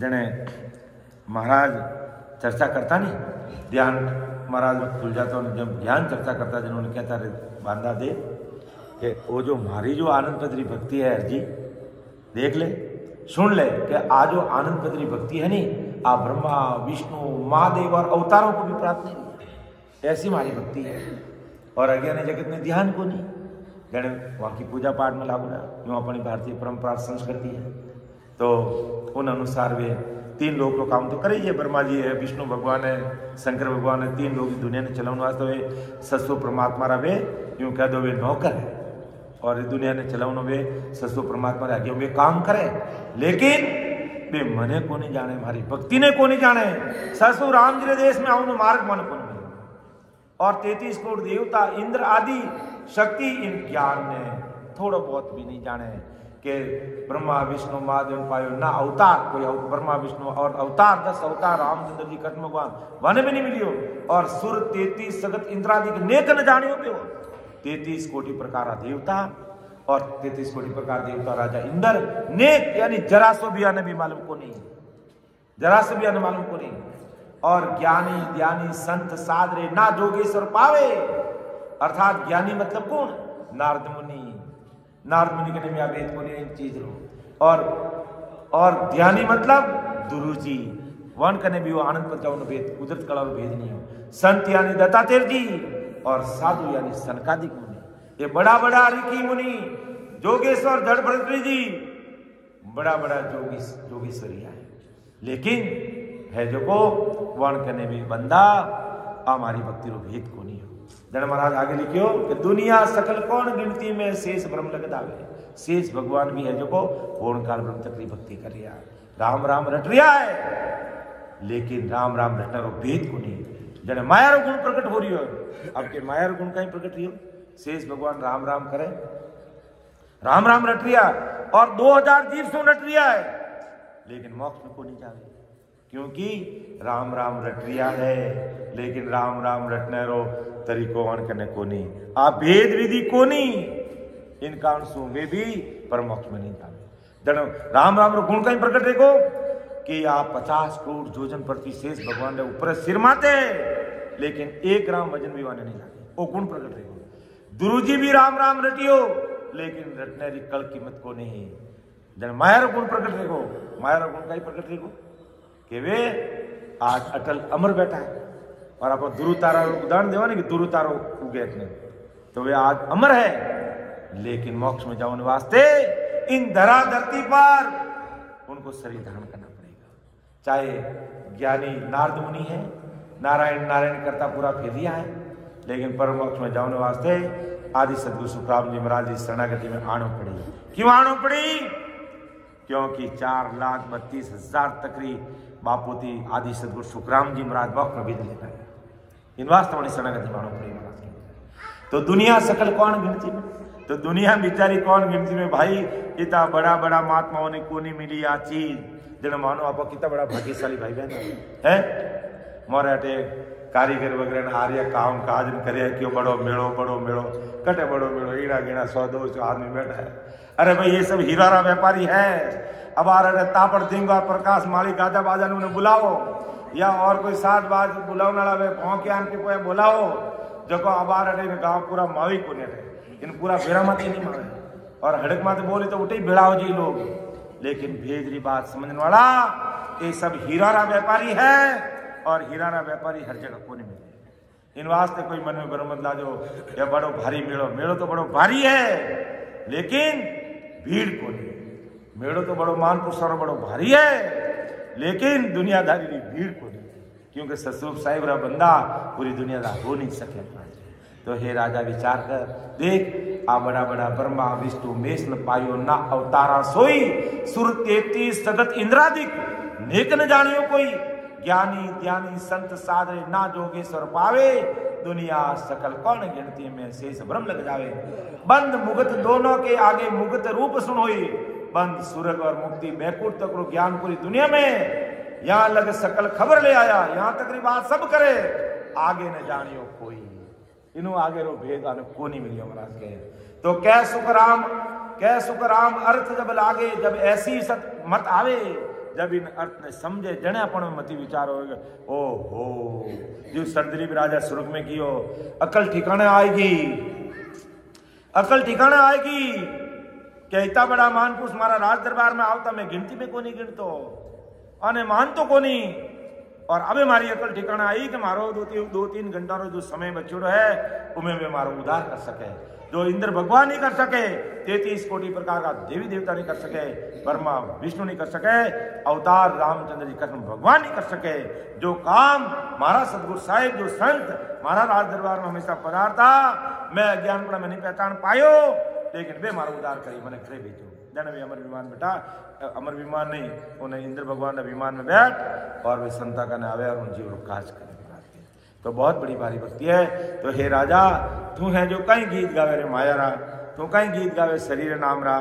जने महाराज चर्चा करता नहीं ध्यान महाराज खुल जाता उन्हें जब ध्यान चर्चा करता जिन्होंने कहता रे बांधा दे कि वो जो हमारी जो आनंद पदरी भक्ति है जी देख ले सुन ले कि आज जो आनंद पदरी भक्ति है नहीं आ ब्रह्मा विष्णु महादेव और अवतारों को भी प्राप्त नहीं ऐसी हमारी भक्ति है और अज्ञानी जगत में ध्यान को नहीं जने वहाँ की पूजा पाठ में लागू ना जो अपनी भारतीय परंपरा संस्कृति है तो उन अनुसार वे 3 लोग तो काम तो करिए ब्रह्मा जी है विष्णु भगवान है शंकर भगवान है 3 लोग दुनिया ने चलाने वास्ते वे ससु परमात्मा वे यूं कह दो वे नौकर है और दुनिया ने चलावनो वे ससु परमात्मा रे आगे वे काम करे, लेकिन वे मने को नहीं जाने, मारी भक्ति ने को नहीं जाने। ससु राम जी रे देश में आवनो मार्ग मन को नहीं, और 33 करोड़ देवता इंद्र आदि शक्ति इन ज्ञान ने थोड़ा बहुत भी नहीं जाने कि ब्रह्मा विष्णु महादेव पायो ना अवतार कोई ब्रह्मा विष्णु और अवतार 10 अवतार रामचंद्र जी कृष्ण भगवान वन भी नहीं मिलियो, और सुर 33 सगत इंद्रादि के नेक न जानियो पे 33 कोटि प्रकार देवता और 33 कोटि प्रकार देवता राजा इंद्र नेक यानी जरा सो भी आने भी मालूम को नहीं, जरा से भी आने मालूम को नहीं। और ज्ञानी ज्ञानी संत साधरे ना जोगेश्वर पावे, अर्थात ज्ञानी मतलब कौन? नारद मुनि। नारद मुनि के नाम वेद को नहीं चीज लो। और ध्यानी मतलब गुरुजी वन कने भी वो आनंद पर जाओ वेद कुदरत कला भेद नहीं हो। संत यानी दत्तात्रेय जी और साधु यानी सनकादिक मुनि, ये बड़ा बड़ा ऋषि मुनि जोगेश्वर जड़ भरतरी जी बड़ा बड़ा जोगेश्वरी है, लेकिन है जो को वन कने भी बंदा हमारी भक्ति रो भेद को नहीं हो। जन महाराज आगे लिखियो कि दुनिया सकल कौन गिनती में शेष ब्रह्म लगत आवे, शेष भगवान भी है जो को पूर्ण काल ब्रह्म चक्री भक्ति कर रिया है, राम राम रट रिया है, लेकिन राम राम रटना रो भेद को नहीं। जन माया रो गुण प्रकट हो रही हो, अब के माया रो गुण का ही प्रकट रही हो। शेष भगवान राम राम करे, राम राम रट रिया और 2000 जीव सो रट रिया है, लेकिन मोक्ष में को नहीं जावे, क्योंकि राम राम रट रिया है, लेकिन राम राम रटने रो तरीको वन करने को नहीं, आप भेद विधि को नहीं, इन कारण सु वे भी परमोक्ष में नहीं जावे। जन राम राम रो गुण का ही प्रकट देखो कि आप 50 करोड़ जोजन प्रति शेष भगवान ने ऊपर सिर माते, लेकिन 1 ग्राम वजन भी वाने नहीं जाते, वो गुण प्रकट देखो। गुरु जी भी राम राम रटियो, लेकिन रटने री कल कीमत को नहीं। जन माया रो गुण प्रकट देखो, माया रो गुण का ही प्रकट देखो कि वे आज अटल अमर बैठा है, और आप दुरु तारा उदाहरण देवा ना कि दुरु तारो उगे अपने, तो वे आज अमर है, लेकिन मोक्ष में जाने वास्ते इन धरा धरती पर उनको शरीर धारण करना पड़ेगा। चाहे ज्ञानी नारद मुनि है, नारायण नारायण करता पूरा फिर दिया है, लेकिन परम मोक्ष में जाने वास्ते आदि सदगुरु सुखराम जी महाराज जी शरणागति में आनो पड़ी। क्यों आनो पड़ी? क्योंकि 4,32,000 तकरी बापोती आदि सदगुरु सुखराम जी महाराज मोक्ष में विध लेता है, इन वास्तव शरणागति मानो पड़ी महाराज की। तो दुनिया सकल कौन गिनती में, तो दुनिया बिचारी कौन गिनती में भाई, इतना बड़ा बड़ा महात्माओं ने को नहीं मिली आ चीज, जन मानो आप कितना बड़ा भाग्यशाली भाई बहन है। मोरे अटे कारीगर वगैरह आर्य काम काज करे, क्यों बड़ो मेड़ो कटे बड़ो मेड़ो ईड़ा गिना 100-200 आदमी बैठा है। अरे भाई ये सब हीरा व्यापारी है, अब आ रहे तापड़ दिंगा प्रकाश माली गाजा बाजा ने बुलाओ, या और कोई साज बाज बुलाओ ना वे भौंके आन के बुलाओ, जो को अब आ रहे गाँव पूरा मावी को नहीं, इन पूरा बेड़ा मत नहीं मारे, और हड़क मत बोले तो उठे भिड़ाओ जी लोग, लेकिन भेदरी बात समझने वाला ये सब हीरा व्यापारी है, और हीरा व्यापारी हर जगह को नहीं मिले। इन वास्ते कोई मन में बरमत ला जो या बड़ो भारी मेड़ो तो बड़ो भारी है, लेकिन भीड़ को नहीं। मेड़ो तो बड़ो मानपुर और बड़ो भारी है, लेकिन दुनियादारी की भीड़ को नहीं, क्योंकि ससुर साहिब रा बंदा पूरी दुनियादार हो नहीं सके। तो हे राजा विचार कर देख, आ बड़ा बड़ा ब्रह्मा विष्णु मेष न पायो ना अवतारा सोई, सुर 33 सगत इंद्रादिक नेक न जानियो कोई, ज्ञानी ज्ञानी संत साधरे ना जोगेश्वर पावे, दुनिया सकल कौन गिनती में शेष ब्रह्म लग जावे। बंद मुगत दोनों के आगे मुगत रूप सुनोई, बंद सुरग और मुक्ति बैकुंठ तक रो ज्ञान पूरी दुनिया में, यहाँ लग सकल खबर ले आया, यहाँ तक री बात सब करे, आगे न जानियो कोई, इन्हों आगे रो भेद आने को नहीं मिलियो महाराज के। तो कै सुख राम अर्थ जब लागे, जब ऐसी सत मत आवे, जब इन अर्थ ने समझे जने अपन में मति विचार होगा, ओ हो जो सरदरीप राजा सुर्ग में कियो, अकल ठिकाने आएगी, अकल ठिकाने आएगी। क्या इतना बड़ा मानपुरुष हमारा राज दरबार में आवता, मैं गिनती में को नहीं गिनतो, अने मान तो को नहीं, और अबे मारी अकल ठिकाना आई कि मारो 2-3 घंटा रो जो समय बच्चों है उमें में मारो उद्धार कर सके, जो इंद्र भगवान नहीं कर सके, 33 कोटि प्रकार का देवी देवता नहीं कर सके, ब्रह्मा विष्णु नहीं कर सके, अवतार रामचंद्र जी कृष्ण भगवान नहीं कर सके, जो काम महाराज सदगुरु साहिब जो संत महाराज राज दरबार में हमेशा पधारता, मैं अज्ञान में नहीं पहचान पायो, लेकिन वे मारो उदार करी मैंने घरे भेजो जन वे अमर विमान बेटा अमर विमान नहीं उन्हें इंद्र भगवान विमान में बैठ और वे संता का आवे और उन जीव काज करे। तो बहुत बड़ी भारी भक्ति है। तो हे राजा तू है जो कहीं गीत गावे रे माया रा, तू कहीं गीत गावे शरीर नाम रा,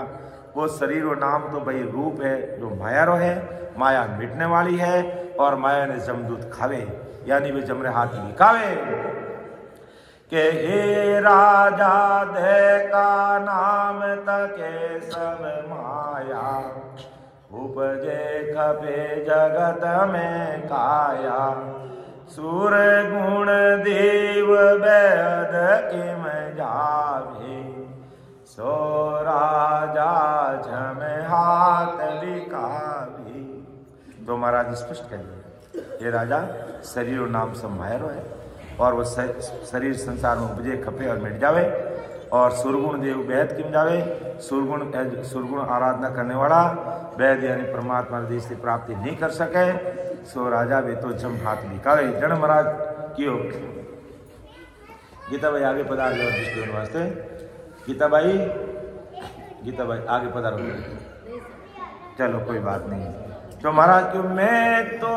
वो शरीर और नाम तो भाई रूप है जो माया रो है, माया मिटने वाली है और माया ने जमदूत खावे यानी वे जमरे हाथ लिखावे के हे राजा दे का नाम तके सब माया, उपजे खपे जगत में काया, सूर गुण देव बैद किम जावे, सो राजा जम हाथ लिखावे। तो महाराज स्पष्ट करिए ये राजा शरीर और नाम सब माया है और वो शरीर संसार में उपजे खपे और मिट जावे और सुरगुण देव वैद किम जावे, सुरगुण आराधना करने वाला वैद यानी परमात्मा देश की प्राप्ति नहीं कर सके, सो राजा वे तो जम हाथ लिखावे। जन महाराज क्यों गीता भाई आगे पधार जाओ दृष्टि वास्ते, गीता भाई आगे पधारो। चलो कोई बात नहीं। तो महाराज क्यों मैं तो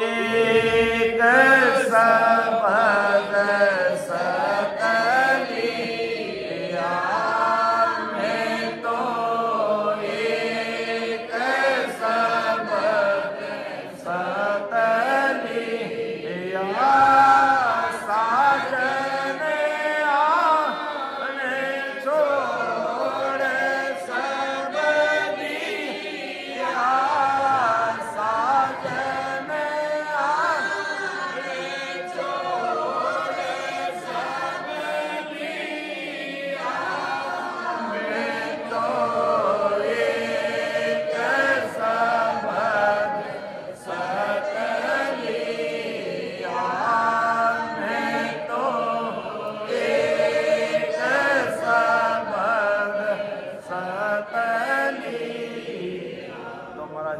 एक सबद सकलिया, मैं तो एक सबद सकलिया, साजन आपने छोड़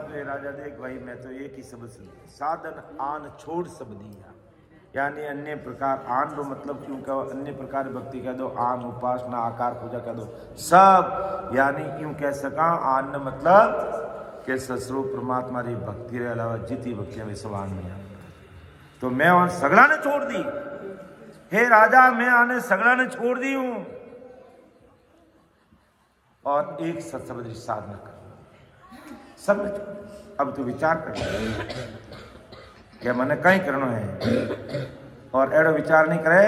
सब दिया, भाई मैं तो एक ही शब्द साधन आन छोड़ सब दिया, यानी अन्य प्रकार आन दो मतलब क्यों कहो अन्य प्रकार भक्ति कह दो, आन उपासना आकार पूजा कह दो सब, यानी यूं कह सका आन मतलब के ससुर परमात्मा री भक्ति रे अलावा जितनी भक्तियां वे सब आन में। तो मैं और सगड़ा ने छोड़ दी, हे राजा मैं आने सगड़ा ने छोड़ दी हूं और एक सत्सबद साधना कर सब ने। अब तू विचार कर क्या मैंने कहीं करना है और एड़ो विचार नहीं करे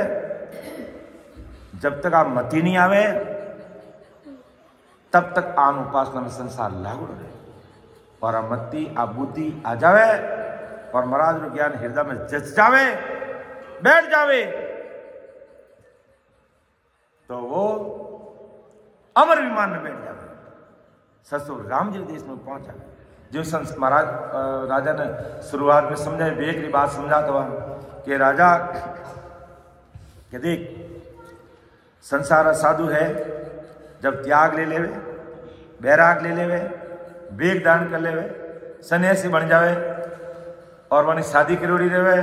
जब तक आप मती नहीं आवे तब तक आन उपासना में संसार लागू रहे और आप मती आप बुद्धि आ जावे और महाराज रो ज्ञान हृदय में जच जावे बैठ जावे तो वो अमर विमान में बैठ जावे, ससुर राम जी देश में पहुंच जावे। जो महाराज राजा ने शुरुआत में समझाए बेग की बात समझा तो कि राजा के देख संसार साधु है जब त्याग ले लेवे बैराग ले लेवे बेग दान कर लेवे सन्यासी बन जावे और वनी शादी करोड़ी रहे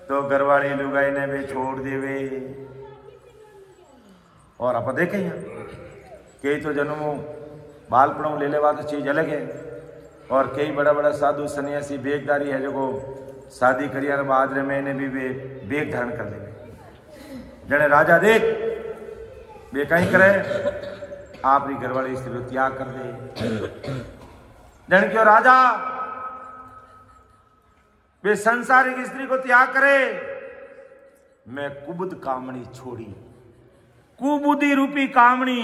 तो घरवाली लुगाई ने भी छोड़ देवे। और आप देखें कई तो जन्मों बालपणों ले लेवा तो चीज अलग है और कई बड़ा बड़ा साधु सन्यासी बेगदारी है जो को शादी करियर बाद में भी वे बेग धारण कर लेवे। जने राजा देख वे कहीं करे आपकी घरवाली स्त्री को त्याग कर दे, जन क्यों राजा वे संसारिक स्त्री को त्याग करे, मैं कुबुद कामणी छोड़ी, कुबुद्धि रूपी कामणी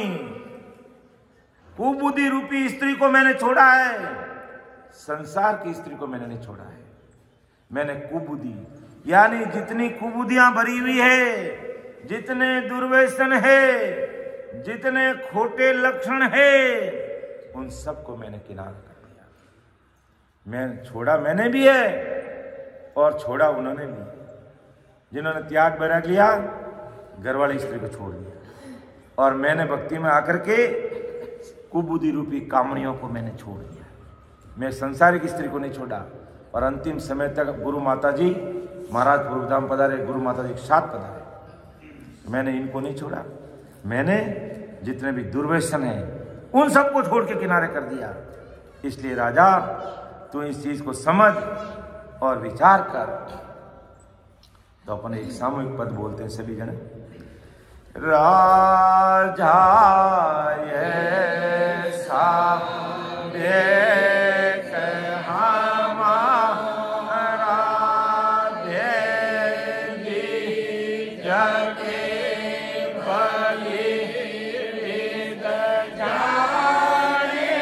कुबुद्धि रूपी स्त्री को मैंने छोड़ा है, संसार की स्त्री को मैंने नहीं छोड़ा है। मैंने कुबुद्धि यानी जितनी कुबुद्धियां भरी हुई है, जितने दुर्व्यसन है, जितने खोटे लक्षण है, उन सबको मैंने किनारा कर दिया। मैं छोड़ा मैंने भी है और छोड़ा उन्होंने भी, जिन्होंने त्याग बैराग लिया घरवाली स्त्री को छोड़ दिया और मैंने भक्ति में आकर के कुबुद्धि रूपी कामनियों को मैंने छोड़ दिया। मैं संसारिक स्त्री को नहीं छोड़ा और अंतिम समय तक गुरु माता जी महाराज पूर्वधाम पधारे, गुरु माता जी के साथ पधारे, मैंने इनको नहीं छोड़ा। मैंने जितने भी दुर्व्यसन हैं उन सबको छोड़ के किनारे कर दिया। इसलिए राजा तू इस चीज को समझ और विचार कर। तो अपन एक सामूहिक पद बोलते हैं सभी जन। राजा ऐसा देख हमारा देगी जगे बलि विद जाने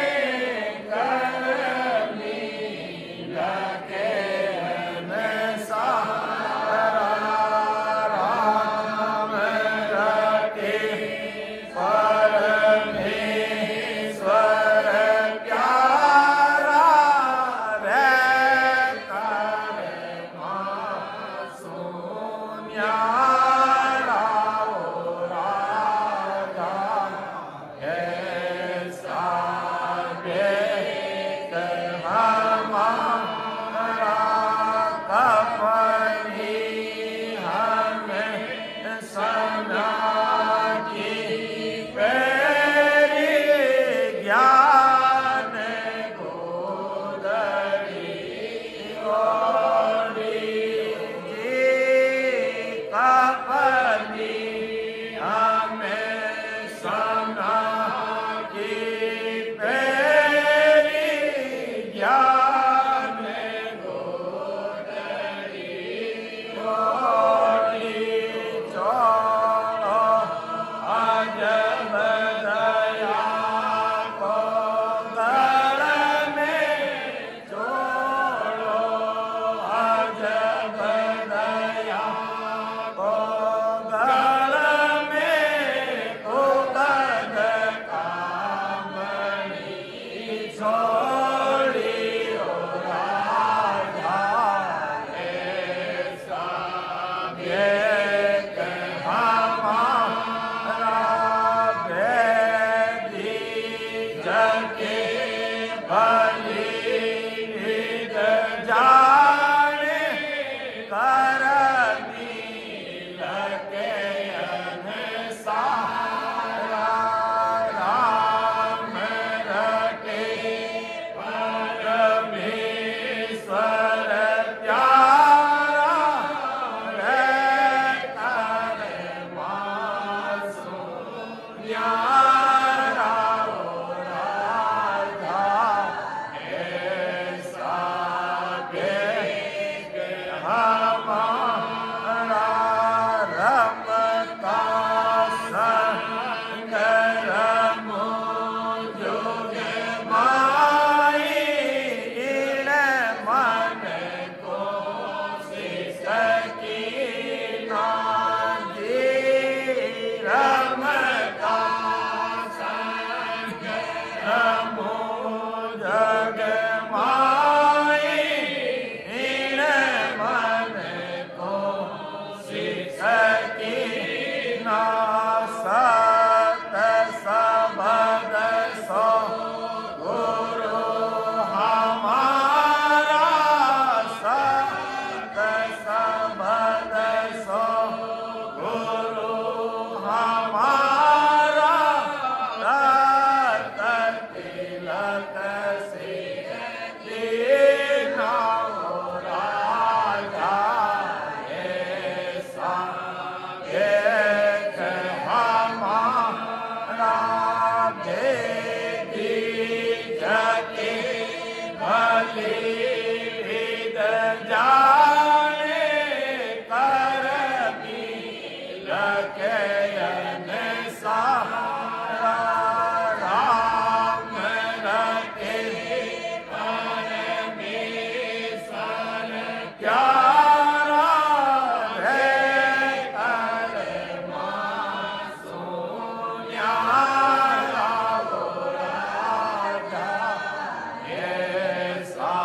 करमी लगे में सारा राम रखे परमेश्वर प्यारा रे कर सुन्यारा ओ राजा ऐसा देख हमारा कपनी हमें सना की पेरी ज्ञान गोदरी गोरी जी कपनी हमें सना की पेरी ज्ञान गोदरी गोरी चोड़ो अजब दया को गल में चोड़ो अजब दया को गल में को गद कामनी छोड़ी ओ राजा ऐसा देख हमारा बेदी जगे बलि विद जाने करमी लगे सारा राम रखे परमेश्वर प्यारा रे कर सुन्यारा ओ राजा ऐसा देख हमारा रमता संग रमो जोग माई इन मन को सकीना जी रमता संग रमो जग माई इन मन को सकीना सत सबद सो गुरु हमारा सत सबद सो गुरु हमारा तत तिलक से दीना ओ राजा ऐसा देख हमारा देगी जगे बलि विद जाने करमी लगे सारा राम रखे परमेश्वर प्यारा रे कर सुन्यारा ओ राजा ऐसा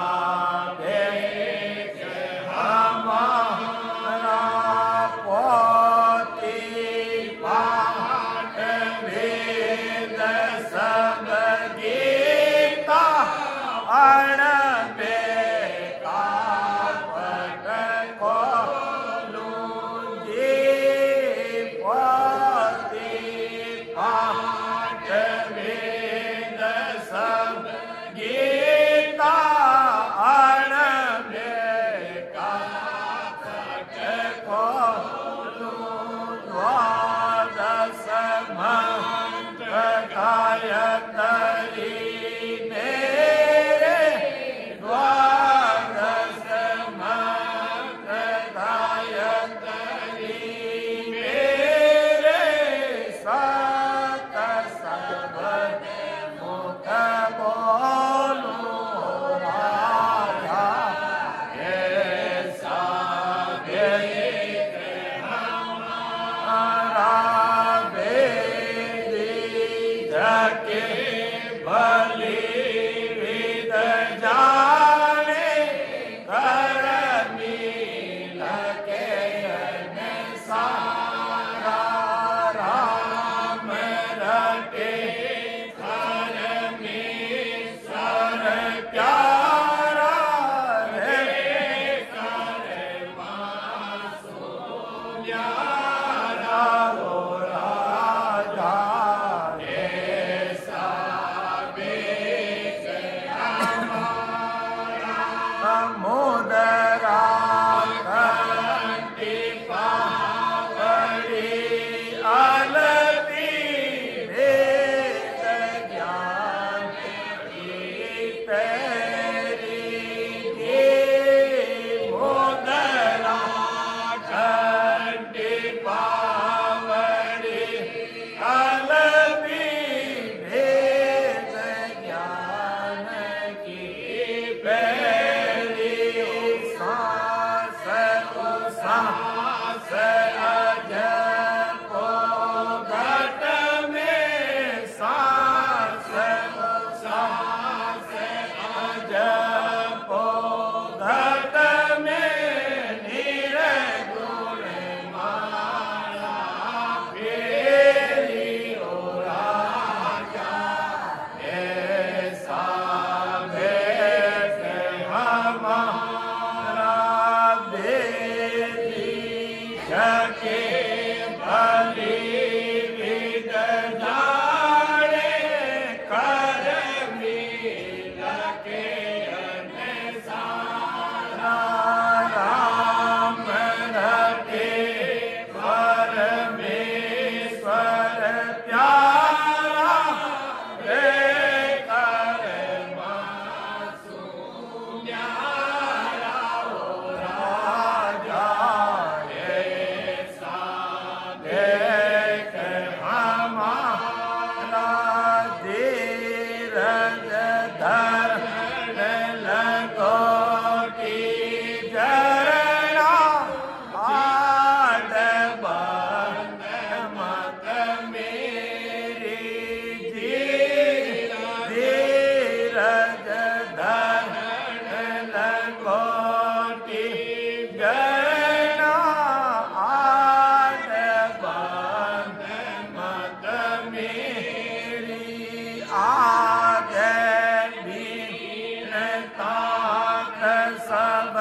तात सब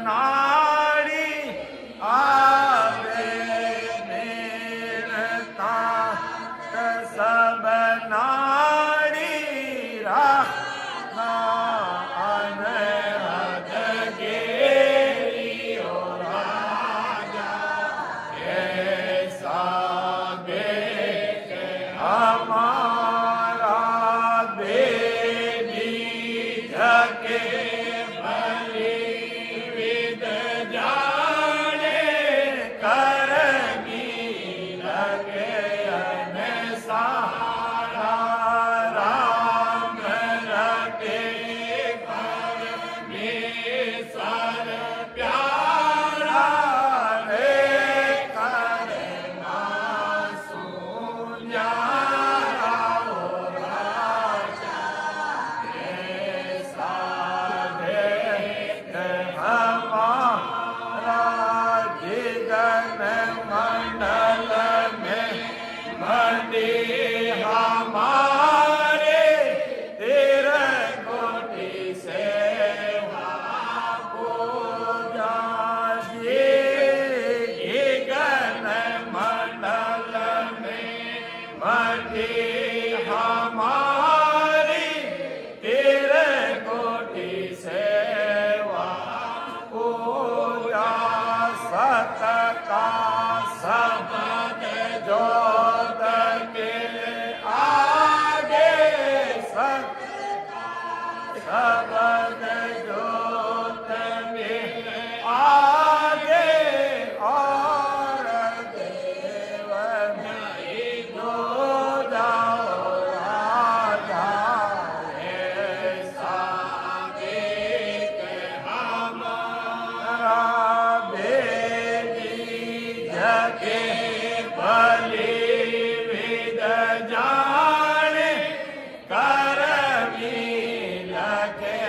नाड़ी आवे मेरे तात सब नाड़ी रखना अनहद गेरी और राजा ऐसा बेट हमारा बेबी झके भली विद जाने करगी लगे अनसारा राम रटे परमेश्वर प्यारा रे करना सुन्यारा ओ राजा ऐसा भेद हमारा जिगन मंडल में मंडी हमारे तेरे कोटि सेवा पूजा जिगन मंडल में मंडी हमारी तेरे कोटि सेवा पूजा सत का शब्द जोत के आगे सत शब्द जोत में आगे और देव नहीं जो जाओ राजा ऐसा बेट हमारा बेटी जगे भली विद जाने करमी लगे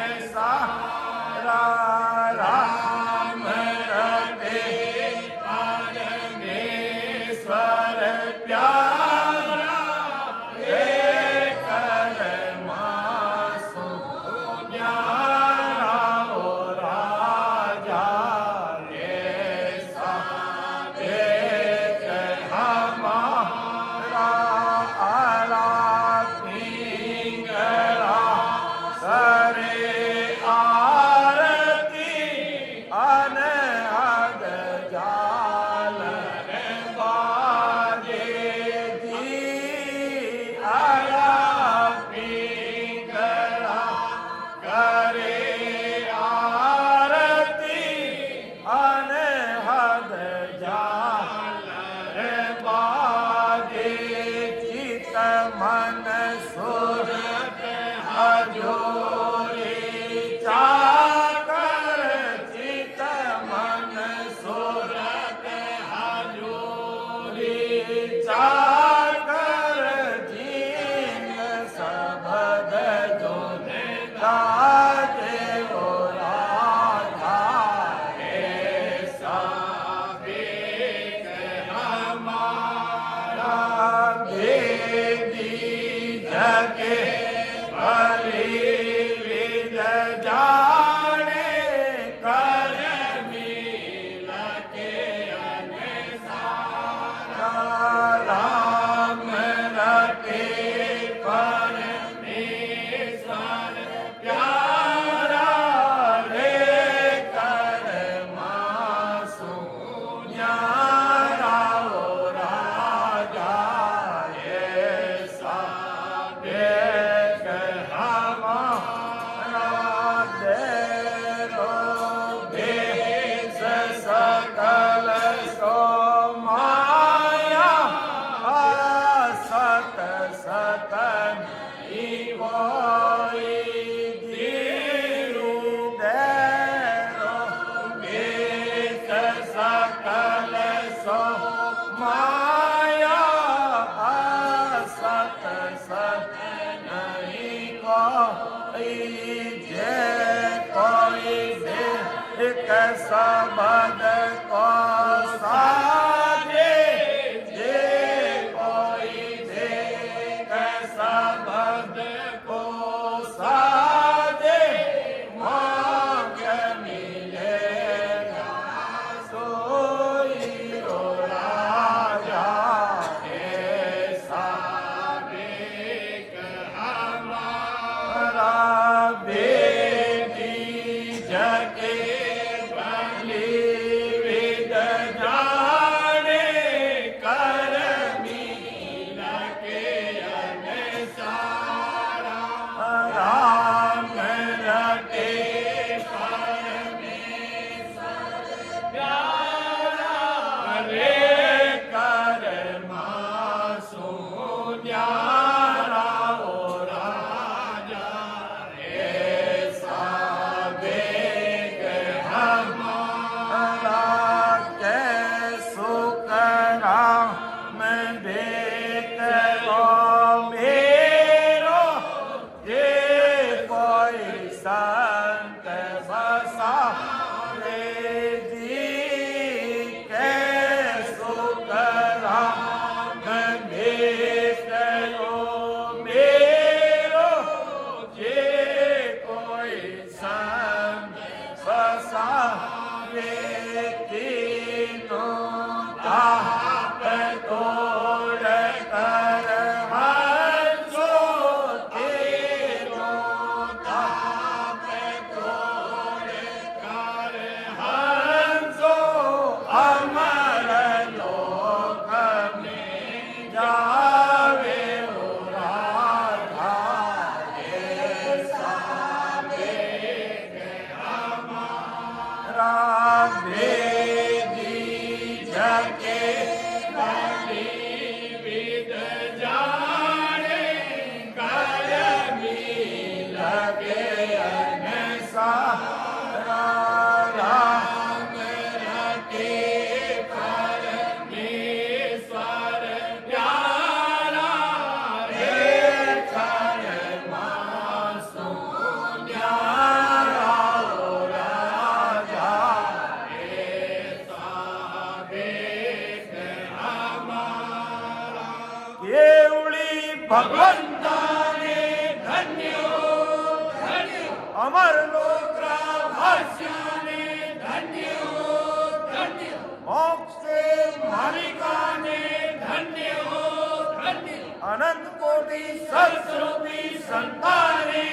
अनसारा राम रटे परमेश्वर प्यारा हे कर्मा सुन्यारा ओ राजा ऐसा बेट हमारा आला पिंगला सरे आरती अनहद जाल बाजे जी आला पिंगला करे आरती अनहद जाल बाजे चित मन सुरत हजोरी चाकर चित मन सुरत हजोरी चाकर जीन सबद जोने राजे ओ राधा ऐसा बेट हमारा बेटी जगे भली विद जाने करमी लगे अनसारा राम रटे परमेश्वर प्यारा रे कर्मा सुन्यारा ओ राजा ऐसा बेट हमारा देरो भेष सकल सो माया असत सतन कोई दीरू देरो भेष सकल सो माया असत सत नहीं कोई जे कोई देख सबद को साजे जे कोई देख सबद को साजे संत बसावे जी के सुख राम भेटयो मेरो जे कोई संत बसावे तीनों ताप तोड़ कर हंसो तीनों ताप तोड़ कर हंसो अमर लोक में जावे ओ राधा सावे राधे जके बलि विद जाने करमी लगे अनसारा राम रखे परमेश्वर प्यारा रे मासो न्यारा ओ राजा केवली भगवंता ने धन्यो धन्यो अमर लोक भाष्या ने धन्यो धन्यो मोक्ष से मालिका ने धन्यो धन्यो अनंत कोटि सहस्रों संताने